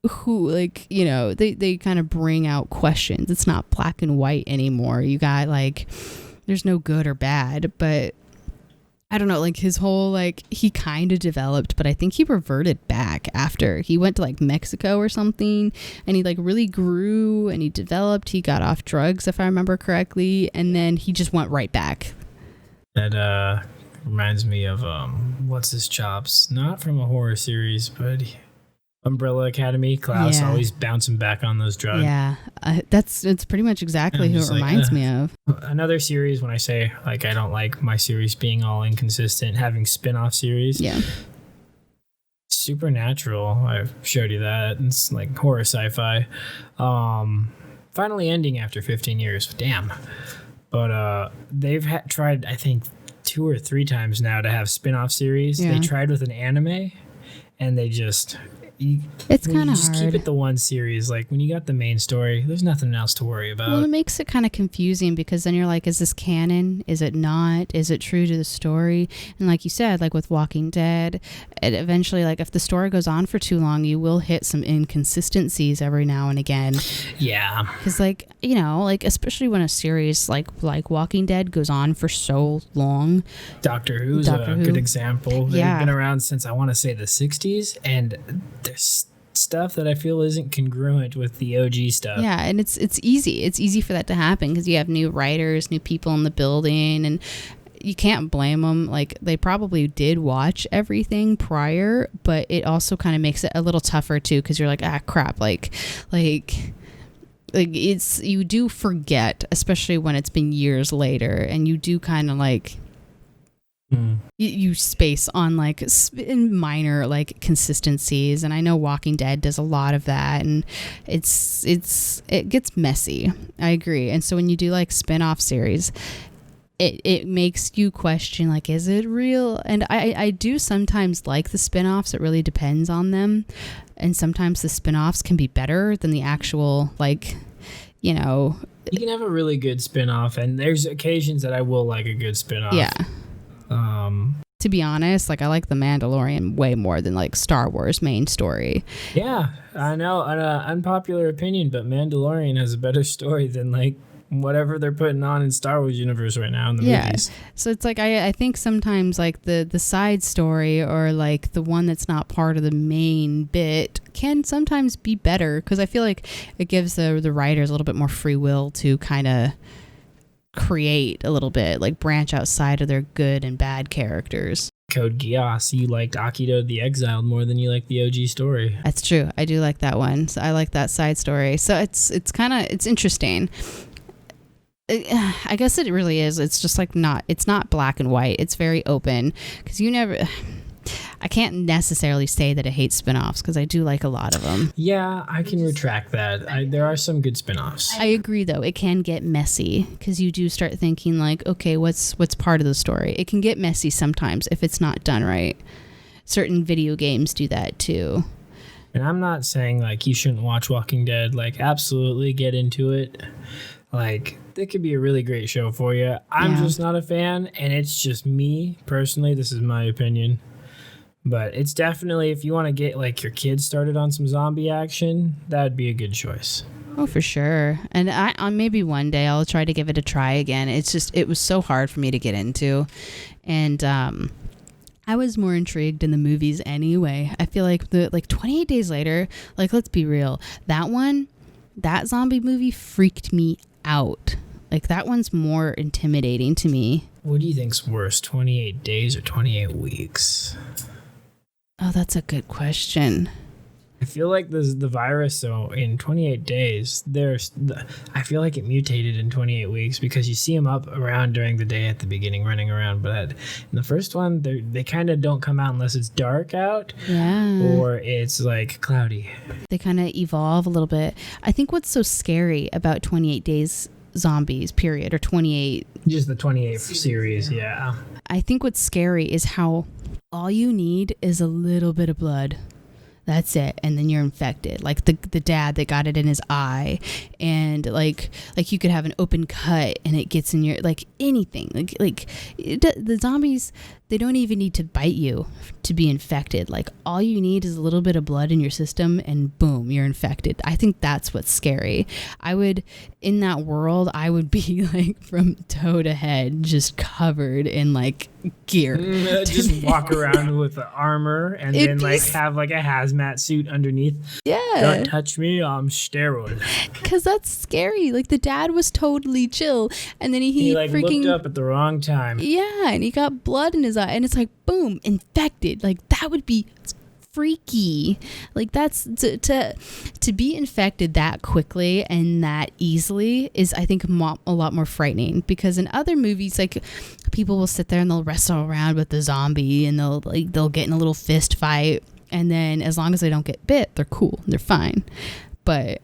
who, like, you know, they kind of bring out questions. It's not black and white anymore. You got like, there's no good or bad, but I don't know, like his whole, like, he kind of developed, but I think he reverted back after he went to like Mexico or something, and he like really grew and he developed. He got off drugs, if I remember correctly, and then he just went right back. That reminds me of what's his chops? Not from a horror series, but Umbrella Academy. Klaus always bouncing back on those drugs. Yeah, it's pretty much exactly who it reminds me of. Another series, when I say like I don't like my series being all inconsistent, having spin-off series. Yeah. Supernatural, I showed you that. It's like horror sci-fi. Finally ending after 15 years. Damn. But they've tried, I think, 2 or 3 times now to have spin-off series. Yeah. They tried with an anime, and they just It's when you kind of just hard. keep it the one series. Like when you got the main story, there's nothing else to worry about. Well, it makes it kind of confusing because then you're like, is this canon? Is it not? Is it true to the story? And like you said, like with Walking Dead, it eventually, like if the story goes on for too long, you will hit some inconsistencies every now and again. Yeah. Because like, you know, like especially when a series like Walking Dead goes on for so long. Doctor Who's a good example. They've Yeah. been around since I want to say the 60s, and there's stuff that I feel isn't congruent with the OG stuff. Yeah, and it's easy. It's easy for that to happen because you have new writers, new people in the building, and you can't blame them. Like they probably did watch everything prior, but it also kind of makes it a little tougher too because you're like, ah, crap, like it's, you do forget, especially when it's been years later, and you do kind of like you space on like in minor like consistencies. And I know Walking Dead does a lot of that, and it gets messy. I agree. And so when you do like spin-off series, it makes you question, like, is it real? And I do sometimes like the spin-offs. It really depends on them. And sometimes the spin-offs can be better than the actual, like, you know. You can have a really good spin-off, and there's occasions that I will like a good spin-off. Yeah. To be honest, like I like The Mandalorian way more than like Star Wars main story. Yeah, I know, an unpopular opinion, but Mandalorian has a better story than like whatever they're putting on in Star Wars universe right now in the movies. So it's like I think sometimes like the side story or like the one that's not part of the main bit can sometimes be better because I feel like it gives the writers a little bit more free will to kind of create a little bit, like branch outside of their good and bad characters. Code Geass, you liked Akito the Exiled more than you liked the OG story. That's true. I do like that one. So I like that side story. So it's interesting. I guess it really is. It's just like it's not black and white. It's very open because I can't necessarily say that I hate spinoffs because I do like a lot of them. Yeah, I can retract that. There are some good spinoffs. I agree, though. It can get messy because you do start thinking like, okay, what's part of the story? It can get messy sometimes if it's not done right. Certain video games do that too. And I'm not saying like you shouldn't watch Walking Dead. Like absolutely get into it. Like it could be a really great show for you. I'm just not a fan, and it's just me personally. This is my opinion. But it's definitely, if you want to get like your kids started on some zombie action, that'd be a good choice. Oh, for sure. And I maybe one day I'll try to give it a try again. It's just, it was so hard for me to get into. And I was more intrigued in the movies anyway. I feel like 28 Days Later, like let's be real, that zombie movie freaked me out. Like that one's more intimidating to me. What do you think's worse, 28 days or 28 weeks? Oh, that's a good question. I feel like the virus, so in 28 days, I feel like it mutated in 28 weeks because you see them up around during the day at the beginning running around. But in the first one, they kind of don't come out unless it's dark out or it's like cloudy. They kind of evolve a little bit. I think what's so scary about 28 Days Zombies, period, or 28. Just the 28 series, yeah. I think what's scary is how all you need is a little bit of blood. That's it, and then you're infected. Like the dad that got it in his eye, and like you could have an open cut and it gets in your, like anything. The zombies, they don't even need to bite you to be infected. Like all you need is a little bit of blood in your system, and boom, you're infected. I think that's what's scary. In that world, I would be like from toe to head, just covered in like gear. Just walk around with the armor and then like have like a hazmat suit underneath. Yeah. Don't touch me, I'm steroid. Because that's scary. Like the dad was totally chill, and then he like freaking looked up at the wrong time. Yeah, and he got blood in his eye, and it's like boom, infected. Like that would be freaky. Like that's to be infected that quickly and that easily is, I think, a lot more frightening. Because in other movies, like people will sit there and they'll wrestle around with the zombie and they'll get in a little fist fight, and then as long as they don't get bit, they're cool, they're fine. But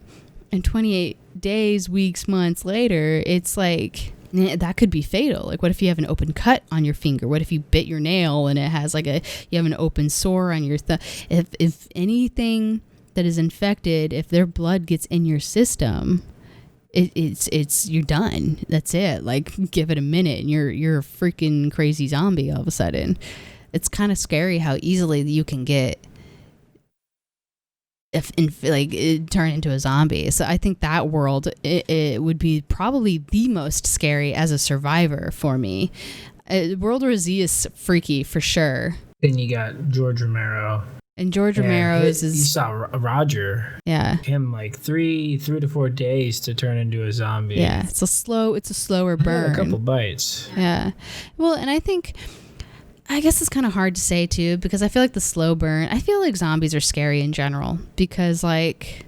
in 28 days, weeks, months later, it's like That could be fatal. Like, what if you have an open cut on your finger? What if you bit your nail and it has like you have an open sore on your thumb? If anything that is infected, if their blood gets in your system, it's you're done. That's it. Like, give it a minute and you're a freaking crazy zombie all of a sudden. It's kind of scary how easily you can get turn into a zombie. So I think that world it would be probably the most scary as a survivor for me. World War Z is freaky for sure. Then you got George Romero. And George Romero's You saw Roger. Yeah. Him like 3 to 4 days to turn into a zombie. Yeah. It's a slower burn. A couple bites. Yeah. Well, and I guess it's kind of hard to say too, because I feel like the slow burn, I feel like zombies are scary in general, because like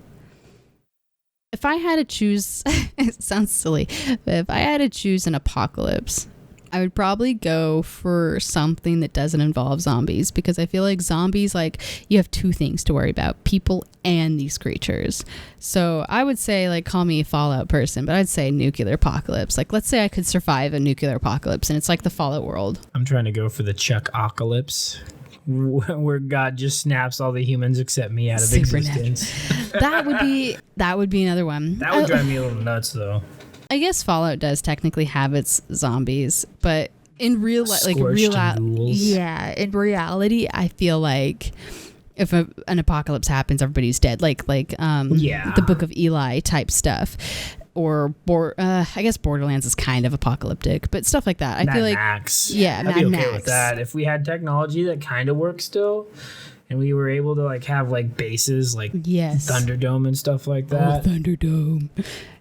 if I had to choose, it sounds silly, but if I had to choose an apocalypse, I would probably go for something that doesn't involve zombies, because I feel like zombies, like, you have two things to worry about, people and these creatures. So I would say, like, call me a Fallout person, but I'd say nuclear apocalypse. Like, let's say I could survive a nuclear apocalypse and it's like the Fallout world. I'm trying to go for the Chuck-ocalypse, where God just snaps all the humans except me out of existence. That would be another one. That would drive me a little nuts, though. I guess Fallout does technically have its zombies, but in in reality, I feel like if an apocalypse happens, everybody's dead. Like the Book of Eli type stuff, or I guess Borderlands is kind of apocalyptic, but stuff like that. I feel like Max. Yeah, I'd Mad be okay Max. with that if we had technology that kind of works still. And we were able to like have like bases like Thunderdome and stuff like that. Oh, Thunderdome.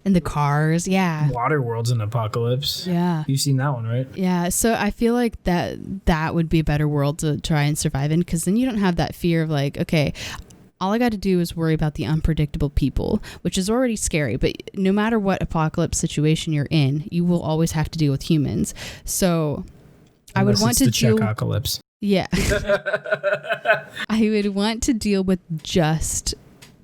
And the cars, yeah. Waterworld's an apocalypse. Yeah. You've seen that one, right? Yeah, so I feel like that would be a better world to try and survive in, because then you don't have that fear of like, okay, all I got to do is worry about the unpredictable people, which is already scary. But no matter what apocalypse situation you're in, you will always have to deal with humans. So I would want to deal... Chuck-ocalypse. Yeah. I would want to deal with just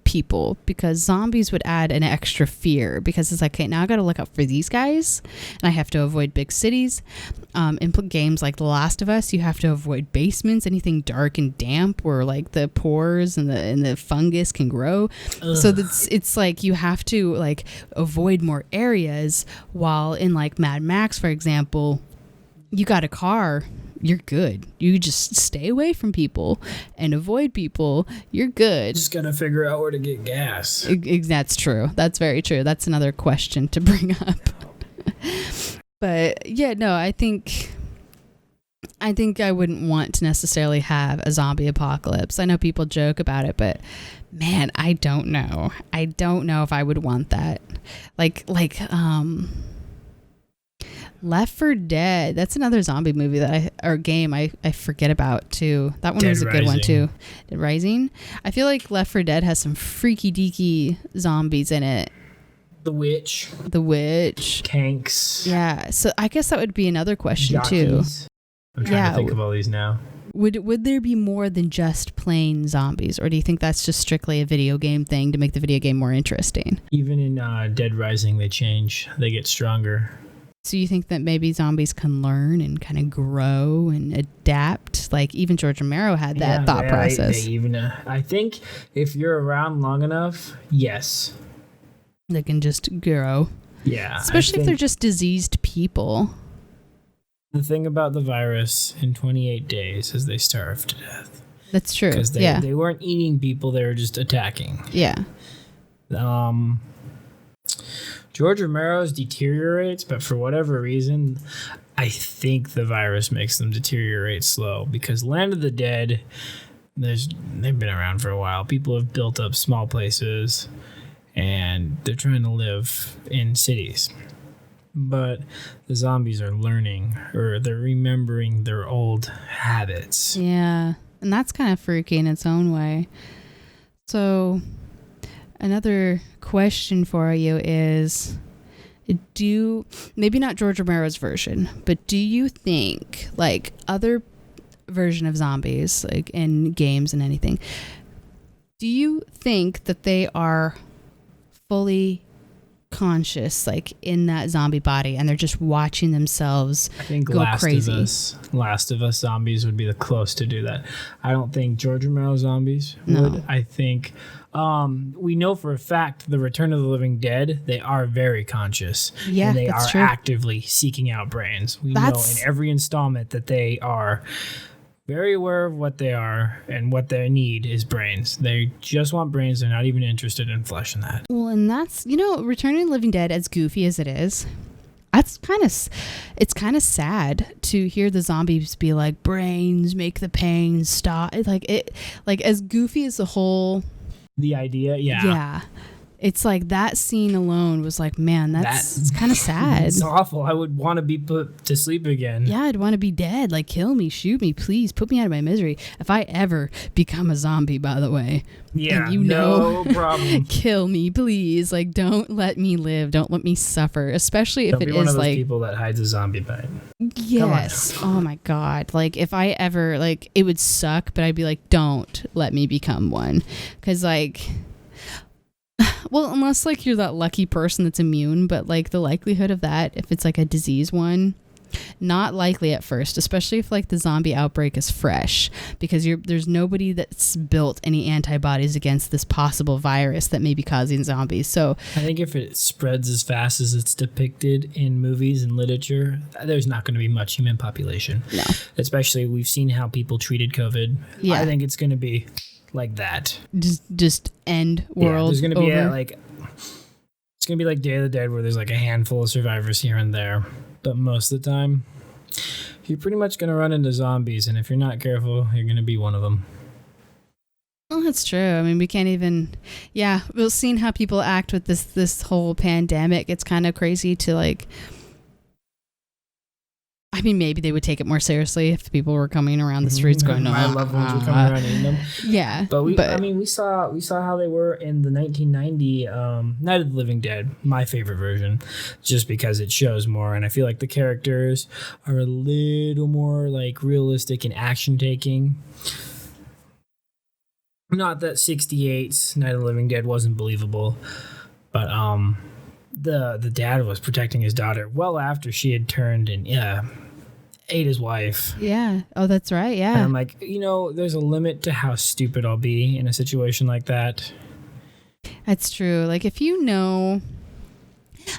people, because zombies would add an extra fear, because it's like, okay, now I got to look out for these guys and I have to avoid big cities. In games like The Last of Us, you have to avoid basements, anything dark and damp where like the pores and the fungus can grow. Ugh. So it's like you have to like avoid more areas, while in like Mad Max, for example, you got a car, you're good. You just stay away from people and avoid people. You're good. Just gotta figure out where to get gas. That's true. That's very true. That's another question to bring up. But yeah, no, I think I wouldn't want to necessarily have a zombie apocalypse. I know people joke about it, but man, I don't know. I don't know if I would want that. Like Left 4 Dead, that's another zombie movie game I forget about too. That one was a good one too. Dead Rising. I feel like Left 4 Dead has some freaky deaky zombies in it. The Witch. Kinks. Yeah. So I guess that would be another question Jockeys. too. I'm trying to think of all these now. Would there be more than just plain zombies, or do you think that's just strictly a video game thing to make the video game more interesting? Even in Dead Rising, they change. They get stronger. So you think that maybe zombies can learn and kind of grow and adapt? Like even George Romero had that thought process. I think if you're around long enough, yes. They can just grow. Yeah. Especially if they're just diseased people. The thing about the virus in 28 days is they starve to death. That's true. Because they weren't eating people, they were just attacking. Yeah. George Romero's deteriorates, but for whatever reason, I think the virus makes them deteriorate slow, because Land of the Dead, they've been around for a while. People have built up small places, and they're trying to live in cities. But the zombies are learning, or they're remembering their old habits. Yeah, and that's kind of freaky in its own way. So another question for you is, maybe not George Romero's version, but do you think like other version of zombies, like in games and anything, do you think that they are fully conscious, like in that zombie body, and they're just watching themselves I think go crazy. Last of Us zombies would be the close to do that. I don't think George Romero zombies would. I think we know for a fact the Return of the Living Dead, they are very conscious. Yeah, and they that's are true. actively seeking out brains. We know in every installment that they are very aware of what they are, and what they need is brains. They just want brains. They're not even interested in flesh and that. Well, and that's, Return of the Living Dead, as goofy as it is, it's kind of sad to hear the zombies be like, brains make the pain stop. Like as goofy as the whole... The idea, Yeah. It's like that scene alone was like, man, it's kind of sad. It's awful. I would want to be put to sleep again. Yeah, I'd want to be dead. Like, kill me, shoot me, please, put me out of my misery. If I ever become a zombie, by the way. Yeah, no problem. Kill me, please. Like, don't let me live. Don't let me suffer. Especially if Don't be one of those people that hides a zombie bite. Yes. Oh my God. Like, if I ever, like, it would suck, but I'd be like, don't let me become one. Because, like... Well, unless like you're that lucky person that's immune, but like the likelihood of that, if it's like a disease one, not likely at first, especially if like the zombie outbreak is fresh, because there's nobody that's built any antibodies against this possible virus that may be causing zombies. So I think if it spreads as fast as it's depicted in movies and literature, there's not going to be much human population. No. Especially we've seen how people treated COVID. Yeah. I think it's going to be like that. Just end world. There's going to be over. It's going to be like Day of the Dead, where there's like a handful of survivors here and there. But most of the time, you're pretty much going to run into zombies. And if you're not careful, you're going to be one of them. Well, that's true. I mean, we can't even... Yeah, we've seen how people act with this whole pandemic. It's kind of crazy to like... I mean, maybe they would take it more seriously if people were coming around the streets going, "No, my loved ones were coming around eating them." Yeah, but we saw how they were in the 1990 Night of the Living Dead, my favorite version, just because it shows more, and I feel like the characters are a little more like realistic and action taking. Not that 68's Night of the Living Dead wasn't believable, but the dad was protecting his daughter well after she had turned and ate his wife. Yeah. Oh, that's right. Yeah. And I'm like, there's a limit to how stupid I'll be in a situation like that. That's true. Like, if you know,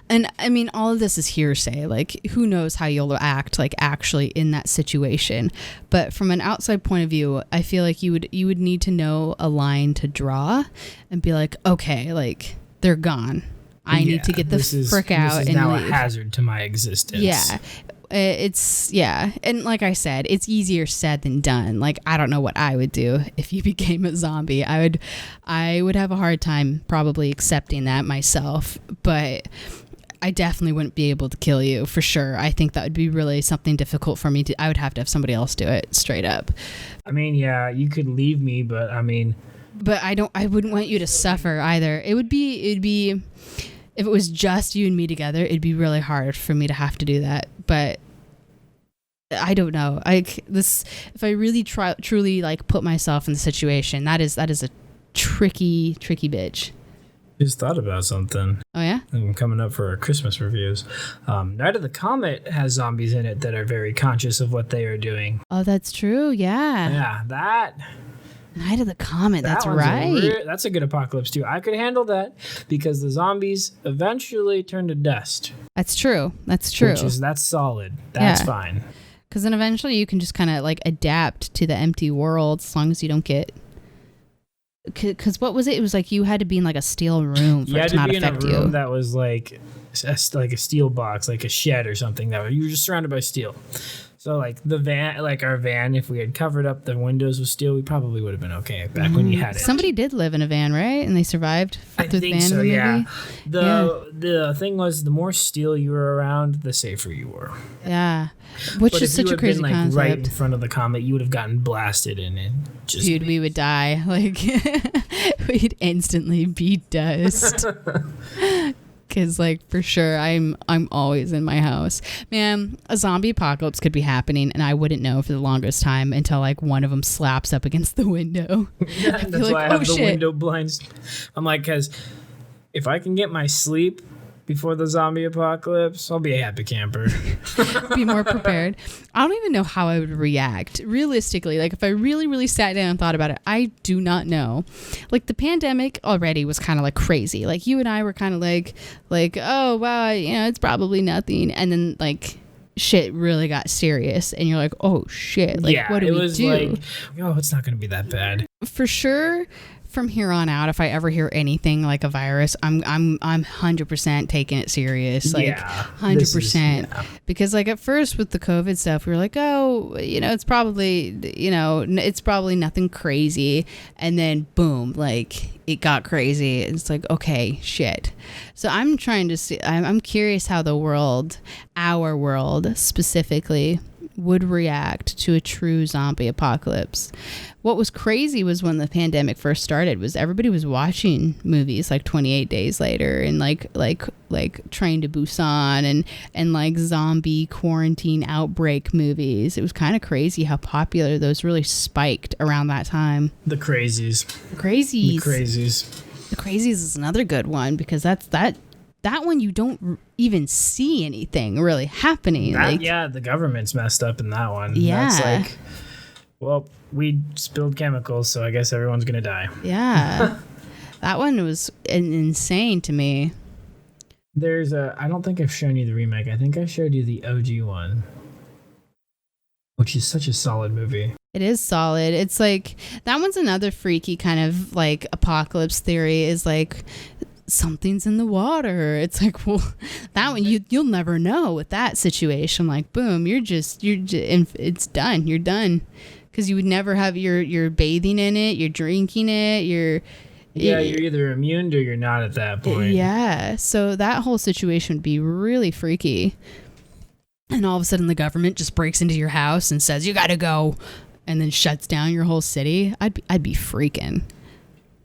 and I mean, all of this is hearsay. Like, who knows how you'll act, like, actually in that situation. But from an outside point of view, I feel like you would need to know a line to draw and be like, okay, like, they're gone. I need to get the frick out and leave. This is now a hazard to my existence. Yeah. And like I said, it's easier said than done. Like, I don't know what I would do if you became a zombie. I would have a hard time probably accepting that myself, but I definitely wouldn't be able to kill you for sure. I think that would be really something difficult for me to. I would have to have somebody else do it straight up. I mean, yeah, you could leave me, but I mean, but I wouldn't want you to suffer either. It'd be if it was just you and me together, it'd be really hard for me to have to do that. But I don't know. If I really truly like put myself in the situation, that is a tricky bitch. Just thought about something. Oh yeah? I'm coming up for our Christmas reviews. Night of the Comet has zombies in it that are very conscious of what they are doing. Oh, that's true. Yeah. Yeah, that. Night of the Comet, that's right. That's a good apocalypse too. I could handle that because the zombies eventually turn to dust. That's true. That's solid. That's fine. Because then eventually you can just kind of like adapt to the empty world as long as you don't get... Because what was it? It was like you had to be in like a steel room for it to not affect you. You had to be in a room that was like a steel box, like a shed or something. You were just surrounded by steel. So like our van, if we had covered up the windows with steel, we probably would have been okay back when you had it. Somebody did live in a van, right? And they survived through the van. So, yeah. The thing was, the more steel you were around, the safer you were. Yeah. Which is such a crazy concept. Right in front of the comet, you would have gotten blasted in it. Dude, we would die. Like, we'd instantly be dust. Because, like, for sure, I'm always in my house. Man, a zombie apocalypse could be happening, and I wouldn't know for the longest time until, like, one of them slaps up against the window. Yeah, that's why I have the window blinds. I'm like, because if I can get my sleep before the zombie apocalypse, I'll be a happy camper. Be more prepared. I don't even know how I would react realistically. Like if I really, really sat down and thought about it, I do not know. Like the pandemic already was kind of like crazy. Like you and I were kind of like, oh wow, it's probably nothing. And then like shit really got serious, and you're like, oh shit, like what do we do? Like, oh, it's not going to be that bad. For sure. From here on out, if I ever hear anything like a virus, I'm 100% taking it serious. Like 100%. Because like at first with the COVID stuff, we were like, oh, it's probably nothing crazy. And then boom, like it got crazy. It's like, okay, shit. So I'm trying to see, I'm curious how the world, our world specifically, would react to a true zombie apocalypse. What was crazy was when the pandemic first started was everybody was watching movies like 28 Days Later and like Train to Busan and like zombie quarantine outbreak movies. It was kind of crazy how popular those really spiked around that time. The Crazies. The Crazies is another good one because that one you don't even see anything really happening. The government's messed up in that one. Yeah. That's like, well, we spilled chemicals, so I guess everyone's going to die. Yeah. That one was insane to me. I don't think I've shown you the remake. I think I showed you the OG one, which is such a solid movie. It is solid. It's like, that one's another freaky kind of like apocalypse theory is like, something's in the water. It's like, well, that one you'll never know with that situation. Like, boom, it's done. You're done, because you would never have you're bathing in it, you're drinking it, you're either immune or you're not at that point. Yeah, so that whole situation would be really freaky. And all of a sudden, the government just breaks into your house and says you got to go, and then shuts down your whole city. I'd be freaking.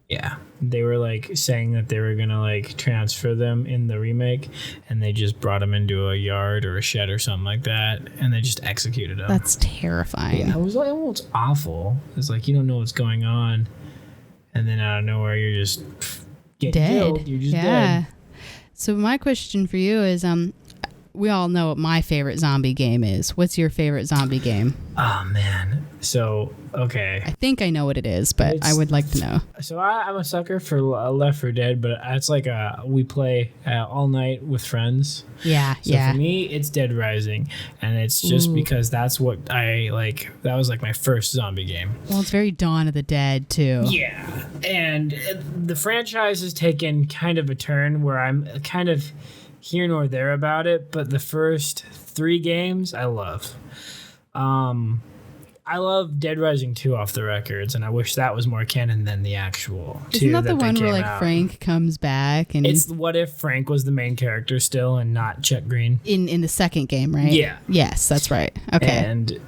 Yeah. They were like saying that they were going to like transfer them in the remake, and they just brought them into a yard or a shed or something like that, and they just executed them. That's terrifying. Yeah, it was like almost awful. It's like you don't know what's going on, and then out of nowhere you're just getting killed. You're just dead. So my question for you is, we all know what my favorite zombie game is. What's your favorite zombie game? Oh man. So, okay. I think I know what it is, but I would like to know. So I'm a sucker for Left 4 Dead, but it's like we play all night with friends. Yeah, so for me, it's Dead Rising, and it's just because that's what I like. That was like my first zombie game. Well, it's very Dawn of the Dead too. Yeah, and the franchise has taken kind of a turn where I'm kind of here nor there about it, but the first 3 games I love. I love Dead Rising 2 off the records, and I wish that was more canon than the actual 2. Isn't that the one where like Frank comes back and it's what if Frank was the main character still and not Chuck Green in the second game, right? Yeah. Yes, that's right. Okay. And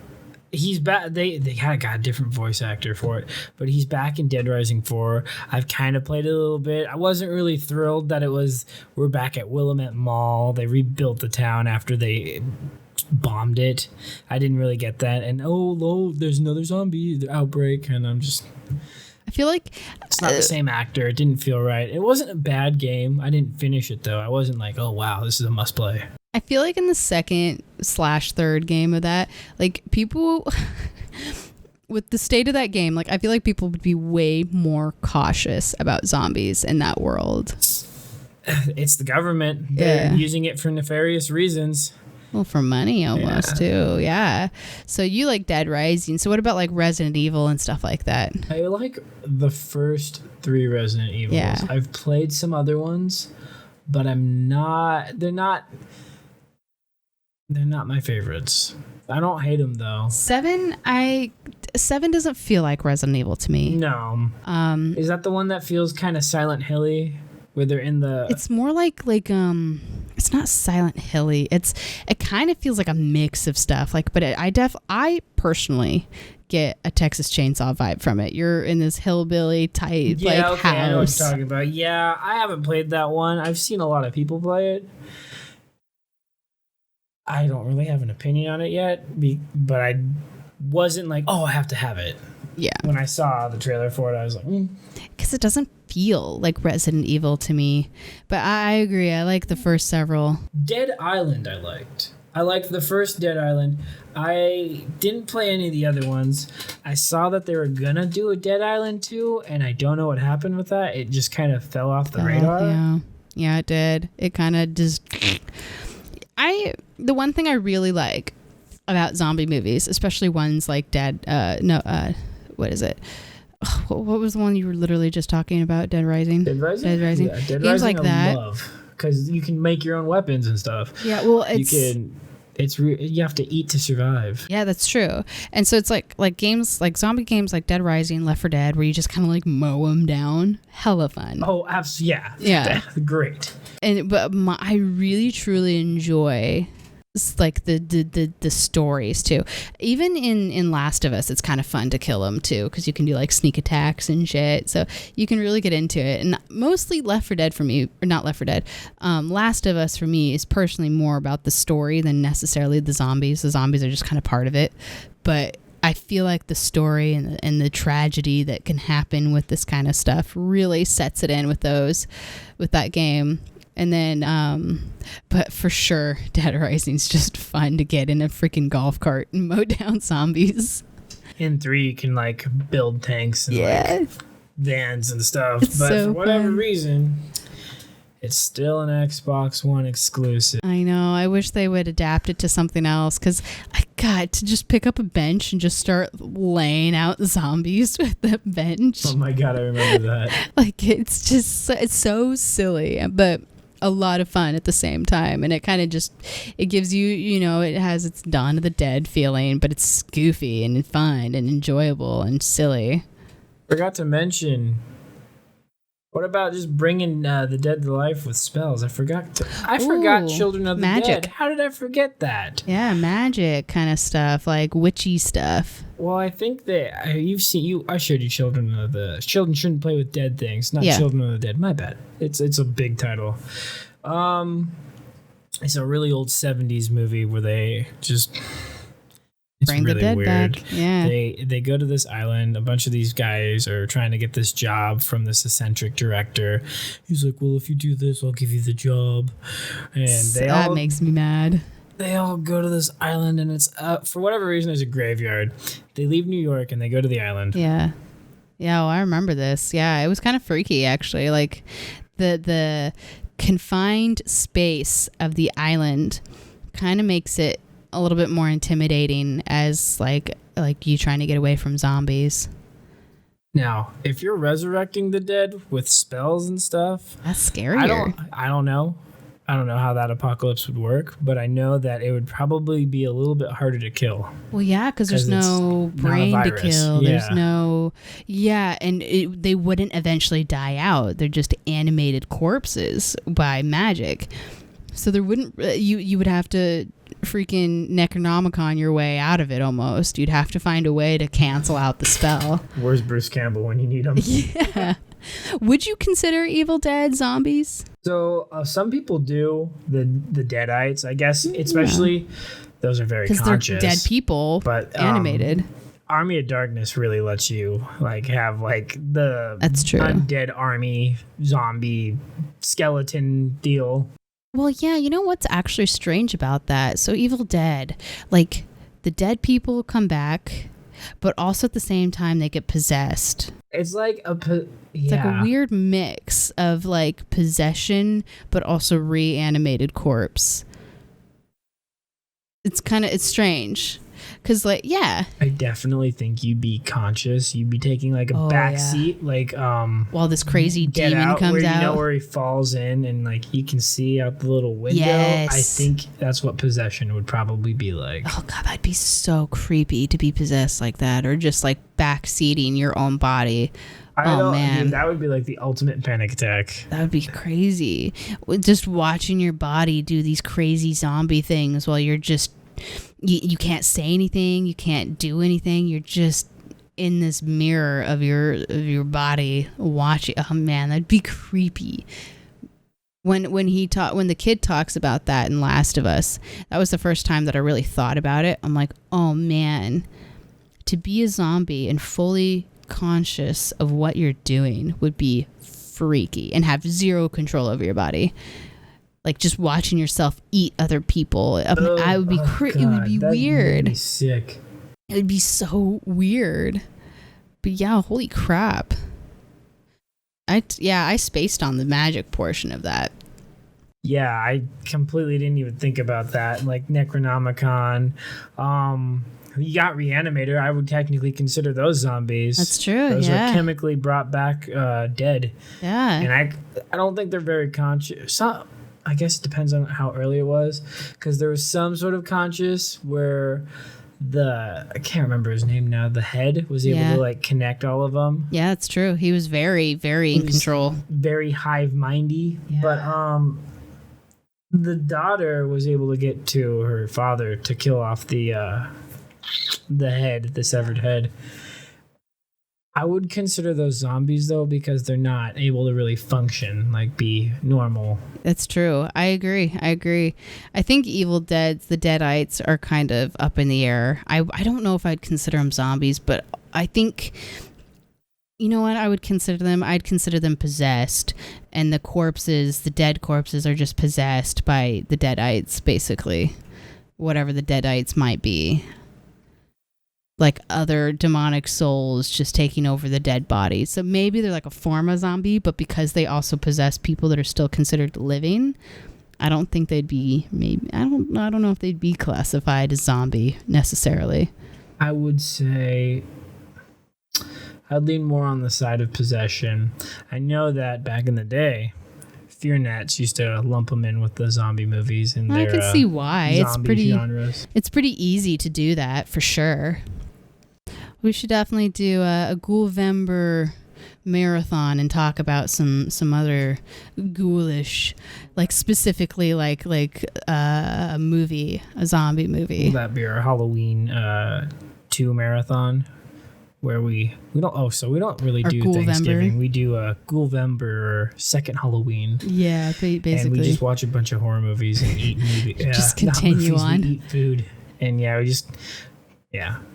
he's back. They kind of got a different voice actor for it, but he's back in Dead Rising 4. I've kind of played it a little bit. I wasn't really thrilled that we're back at Willamette Mall. They rebuilt the town after they bombed it. I didn't really get that. And there's another zombie outbreak, and I feel like it's not the same actor. It didn't feel right. It wasn't a bad game. I didn't finish it though. I wasn't like, oh wow, this is a must play. I feel like in the second/third game of that, like people with the state of that game, like I feel like people would be way more cautious about zombies in that world. It's the government. They're using it for nefarious reasons. Well, for money almost too, yeah. So you like Dead Rising. So what about like Resident Evil and stuff like that? I like the first 3 Resident Evils. Yeah. I've played some other ones, but they're not my favorites. I don't hate them though. 7 doesn't feel like Resident Evil to me. No. Is that the one that feels kind of Silent Hilly? Where they're in the... It's more like it's not Silent Hilly. It kind of feels like a mix of stuff. Like, but I personally get a Texas Chainsaw vibe from it. You're in this hillbilly type house. I know what you're talking about. Yeah, I haven't played that one. I've seen a lot of people play it. I don't really have an opinion on it yet, but I wasn't like, oh, I have to have it. Yeah. When I saw the trailer for it, I was like, Because it doesn't feel like Resident Evil to me. But I agree. I like the first several. Dead Island I liked. I liked the first Dead Island. I didn't play any of the other ones. I saw that they were gonna do a Dead Island 2, and I don't know what happened with that. It just kind of fell off the radar. Yeah, it did. It kind of just... The one thing I really like about zombie movies, especially ones like what is it? What was the one you were literally just talking about? Dead Rising? Dead Rising? Dead Rising. Yeah, Dead Games Rising like that. I love, because you can make your own weapons and stuff. Yeah, well, you have to eat to survive. Yeah, that's true. And so it's like games, like zombie games like Dead Rising, Left 4 Dead, where you just kind of like mow them down. Hella fun. Oh, absolutely. Yeah. Great. But I really truly enjoy like the stories too. Even in Last of Us, it's kind of fun to kill them too, because you can do like sneak attacks and shit. So you can really get into it. And mostly Left 4 Dead for me, or not Left 4 Dead, Last of Us for me is personally more about the story than necessarily the zombies. The zombies are just kind of part of it. But I feel like the story and the tragedy that can happen with this kind of stuff really sets it in with that game. And then, but for sure, Dead Rising's just fun to get in a freaking golf cart and mow down zombies. In 3, you can like build tanks and like vans and stuff. It's but so for whatever fun. reason, it's still an Xbox One exclusive. I know. I wish they would adapt it to something else, because I got to just pick up a bench and just start laying out zombies with the bench. Oh my God, I remember that. Like, it's so silly, but a lot of fun at the same time. And it kind of just, it gives you, it has its Dawn of the Dead feeling, but it's goofy and fun and enjoyable and silly. Forgot to mention, what about just bringing the dead to life with spells? I forgot Children of the magic. Dead. How did I forget that? Yeah, magic kind of stuff, like witchy stuff. Well, I think that I showed you Children Shouldn't Play with Dead Things, not Yeah. Children of the Dead. My bad. It's a big title. It's a really old 70s movie where they just... It's Bring really the dead weird. back. Yeah. They go to this island. A bunch of these guys are trying to get this job from this eccentric director. He's like, well, if you do this, I'll give you the job. And That makes me mad. They all go to this island, and it's for whatever reason, there's a graveyard. They leave New York, and they go to the island. Yeah. Yeah, well, I remember this. Yeah, it was kind of freaky, actually. Like, the confined space of the island kind of makes it a little bit more intimidating as like you trying to get away from zombies. Now, if you're resurrecting the dead with spells and stuff, That's scarier. I don't know. I don't know how that apocalypse would work, but I know that it would probably be a little bit harder to kill. Well, yeah, because there's 'Cause no it's not a brain to virus. kill. Yeah. There's no... Yeah, and they wouldn't eventually die out. They're just animated corpses by magic. So there wouldn't... You would have to freaking Necronomicon your way out of it almost. You'd have to find a way to cancel out the spell. Where's Bruce Campbell when you need him? Yeah. Would you consider Evil Dead zombies? So some people do the Deadites, I guess, especially those are very conscious. They're dead people, but animated. Army of Darkness really lets you like have like the That's true. undead army zombie skeleton deal. Well, yeah, you know what's actually strange about that? So Evil Dead, like the dead people come back, but also at the same time they get possessed. It's like It's like a weird mix of like possession, but also reanimated corpse. It's strange. Because, like, yeah. I definitely think you'd be conscious. You'd be taking like a back seat, like while this crazy Get demon Out, comes where out. you know where he falls in, and like you can see out the little window. Yes. I think that's what possession would probably be like. Oh god, that'd be so creepy to be possessed like that, or just like backseating your own body. Man, dude, that would be like the ultimate panic attack. That would be crazy. Just watching your body do these crazy zombie things while you're just you can't say anything, you can't do anything. You're just in this mirror of your body watching. Oh man, that'd be creepy. When the kid talks about that in Last of Us, that was the first time that I really thought about it. I'm like, oh man, to be a zombie and fully conscious of what you're doing would be freaky and have zero control over your body. Like just watching yourself eat other people. I would be it would be weird. Be sick. It would be so weird. But yeah, holy crap. I spaced on the magic portion of that. Yeah, I completely didn't even think about that. Like Necronomicon, you got Reanimator. I would technically consider those zombies. That's true. Those yeah. are chemically brought back dead. Yeah. And I don't think they're very conscious. I guess it depends on how early it was, because there was some sort of conscious where I can't remember his name now. The head was able to like connect all of them. Yeah, that's true. He was very, very in control. Very hive-mindy. Yeah. But the daughter was able to get to her father to kill off the head, the severed head. I would consider those zombies though, because they're not able to really function, like be normal. That's true. I agree. I think Evil Dead, the Deadites, are kind of up in the air. I don't know if I'd consider them zombies, but I think, you know what, I would consider them. I'd consider them possessed, and the dead corpses are just possessed by the Deadites, basically. Whatever the Deadites might be. Like other demonic souls just taking over the dead bodies. So maybe they're like a form of zombie, but because they also possess people that are still considered living, I don't think they'd be, I don't know if they'd be classified as zombie necessarily. I would say I'd lean more on the side of possession. I know that back in the day, Fear Nets used to lump them in with the zombie movies and their I can see why. genres. It's pretty easy to do that for sure. We should definitely do a Ghoulvember marathon and talk about some other ghoulish, like specifically like a zombie movie. Will that be our Halloween 2 marathon? Where we don't really do Thanksgiving. We do a Ghoulvember second Halloween. Yeah, basically. And we just watch a bunch of horror movies and eat movies. Just continue on. We eat food. And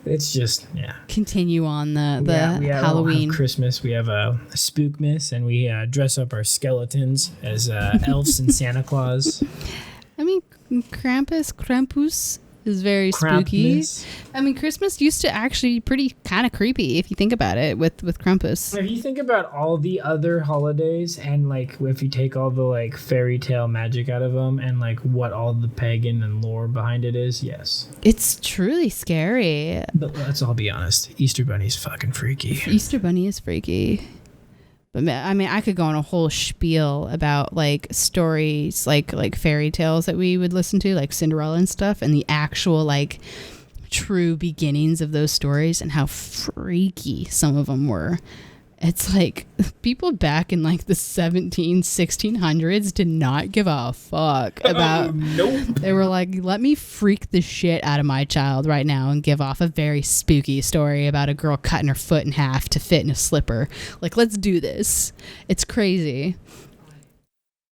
it's just continue on the Halloween. We have Christmas. We have a Spookmas, and we dress up our skeletons as elves and Santa Claus. I mean, Krampus is very spooky. I mean, Christmas used to actually be pretty kind of creepy if you think about it with Krampus. If you think about all the other holidays and like if you take all the like fairy tale magic out of them and like what all the pagan and lore behind it is, yes. It's truly scary. But let's all be honest. Easter Bunny's fucking freaky. Easter Bunny is freaky. But I mean, I could go on a whole spiel about like stories, like fairy tales that we would listen to, like Cinderella and stuff, and the actual like true beginnings of those stories and how freaky some of them were. It's like people back in like the 1600s did not give a fuck about. Nope. They were like, let me freak the shit out of my child right now and give off a very spooky story about a girl cutting her foot in half to fit in a slipper. Like, let's do this. It's crazy.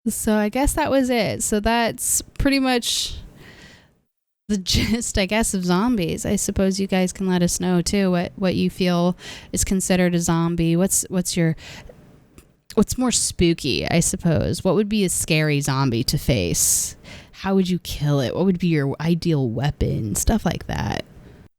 So I guess that was it. So that's pretty much the gist, I guess, of zombies. I suppose you guys can let us know too what you feel is considered a zombie. What's more spooky, I suppose? What would be a scary zombie to face? How would you kill it? What would be your ideal weapon? Stuff like that.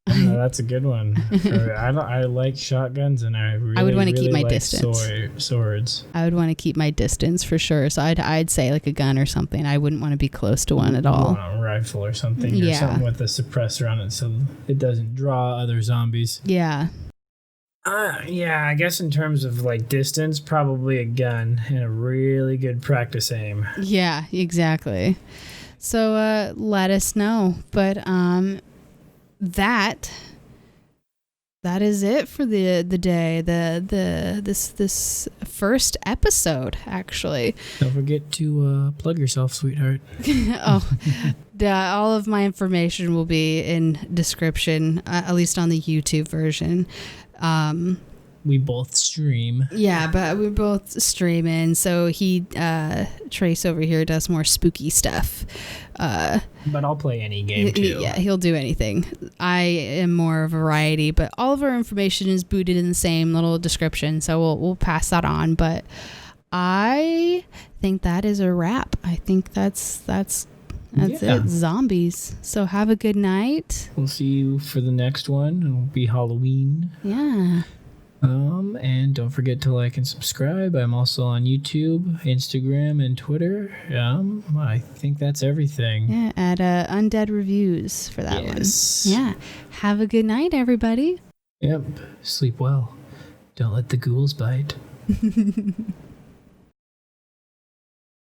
No, that's a good one. I like shotguns, and I would want to keep my distance. Swords. I would want to keep my distance for sure. So I'd say like a gun or something. I wouldn't want to be close to one at all. A rifle or something, or something with a suppressor on it, so it doesn't draw other zombies. Yeah. I guess in terms of like distance, probably a gun and a really good practice aim. Yeah, exactly. So let us know, but that is it for the day. This first episode, actually. Don't forget to plug yourself, sweetheart. All of my information will be in description, at least on the YouTube version. we both stream. Yeah, but we're both streaming. So Trace over here does more spooky stuff. But I'll play any game too. Yeah, he'll do anything. I am more variety, but all of our information is booted in the same little description. So we'll pass that on. But I think that is a wrap. I think that's it. Zombies. So have a good night. We'll see you for the next one. It'll be Halloween. Yeah. And don't forget to like and subscribe. I'm also on YouTube, Instagram, and Twitter. I think that's everything. Yeah, at Undead Reviews for that one. Yeah. Have a good night, everybody. Yep. Sleep well. Don't let the ghouls bite.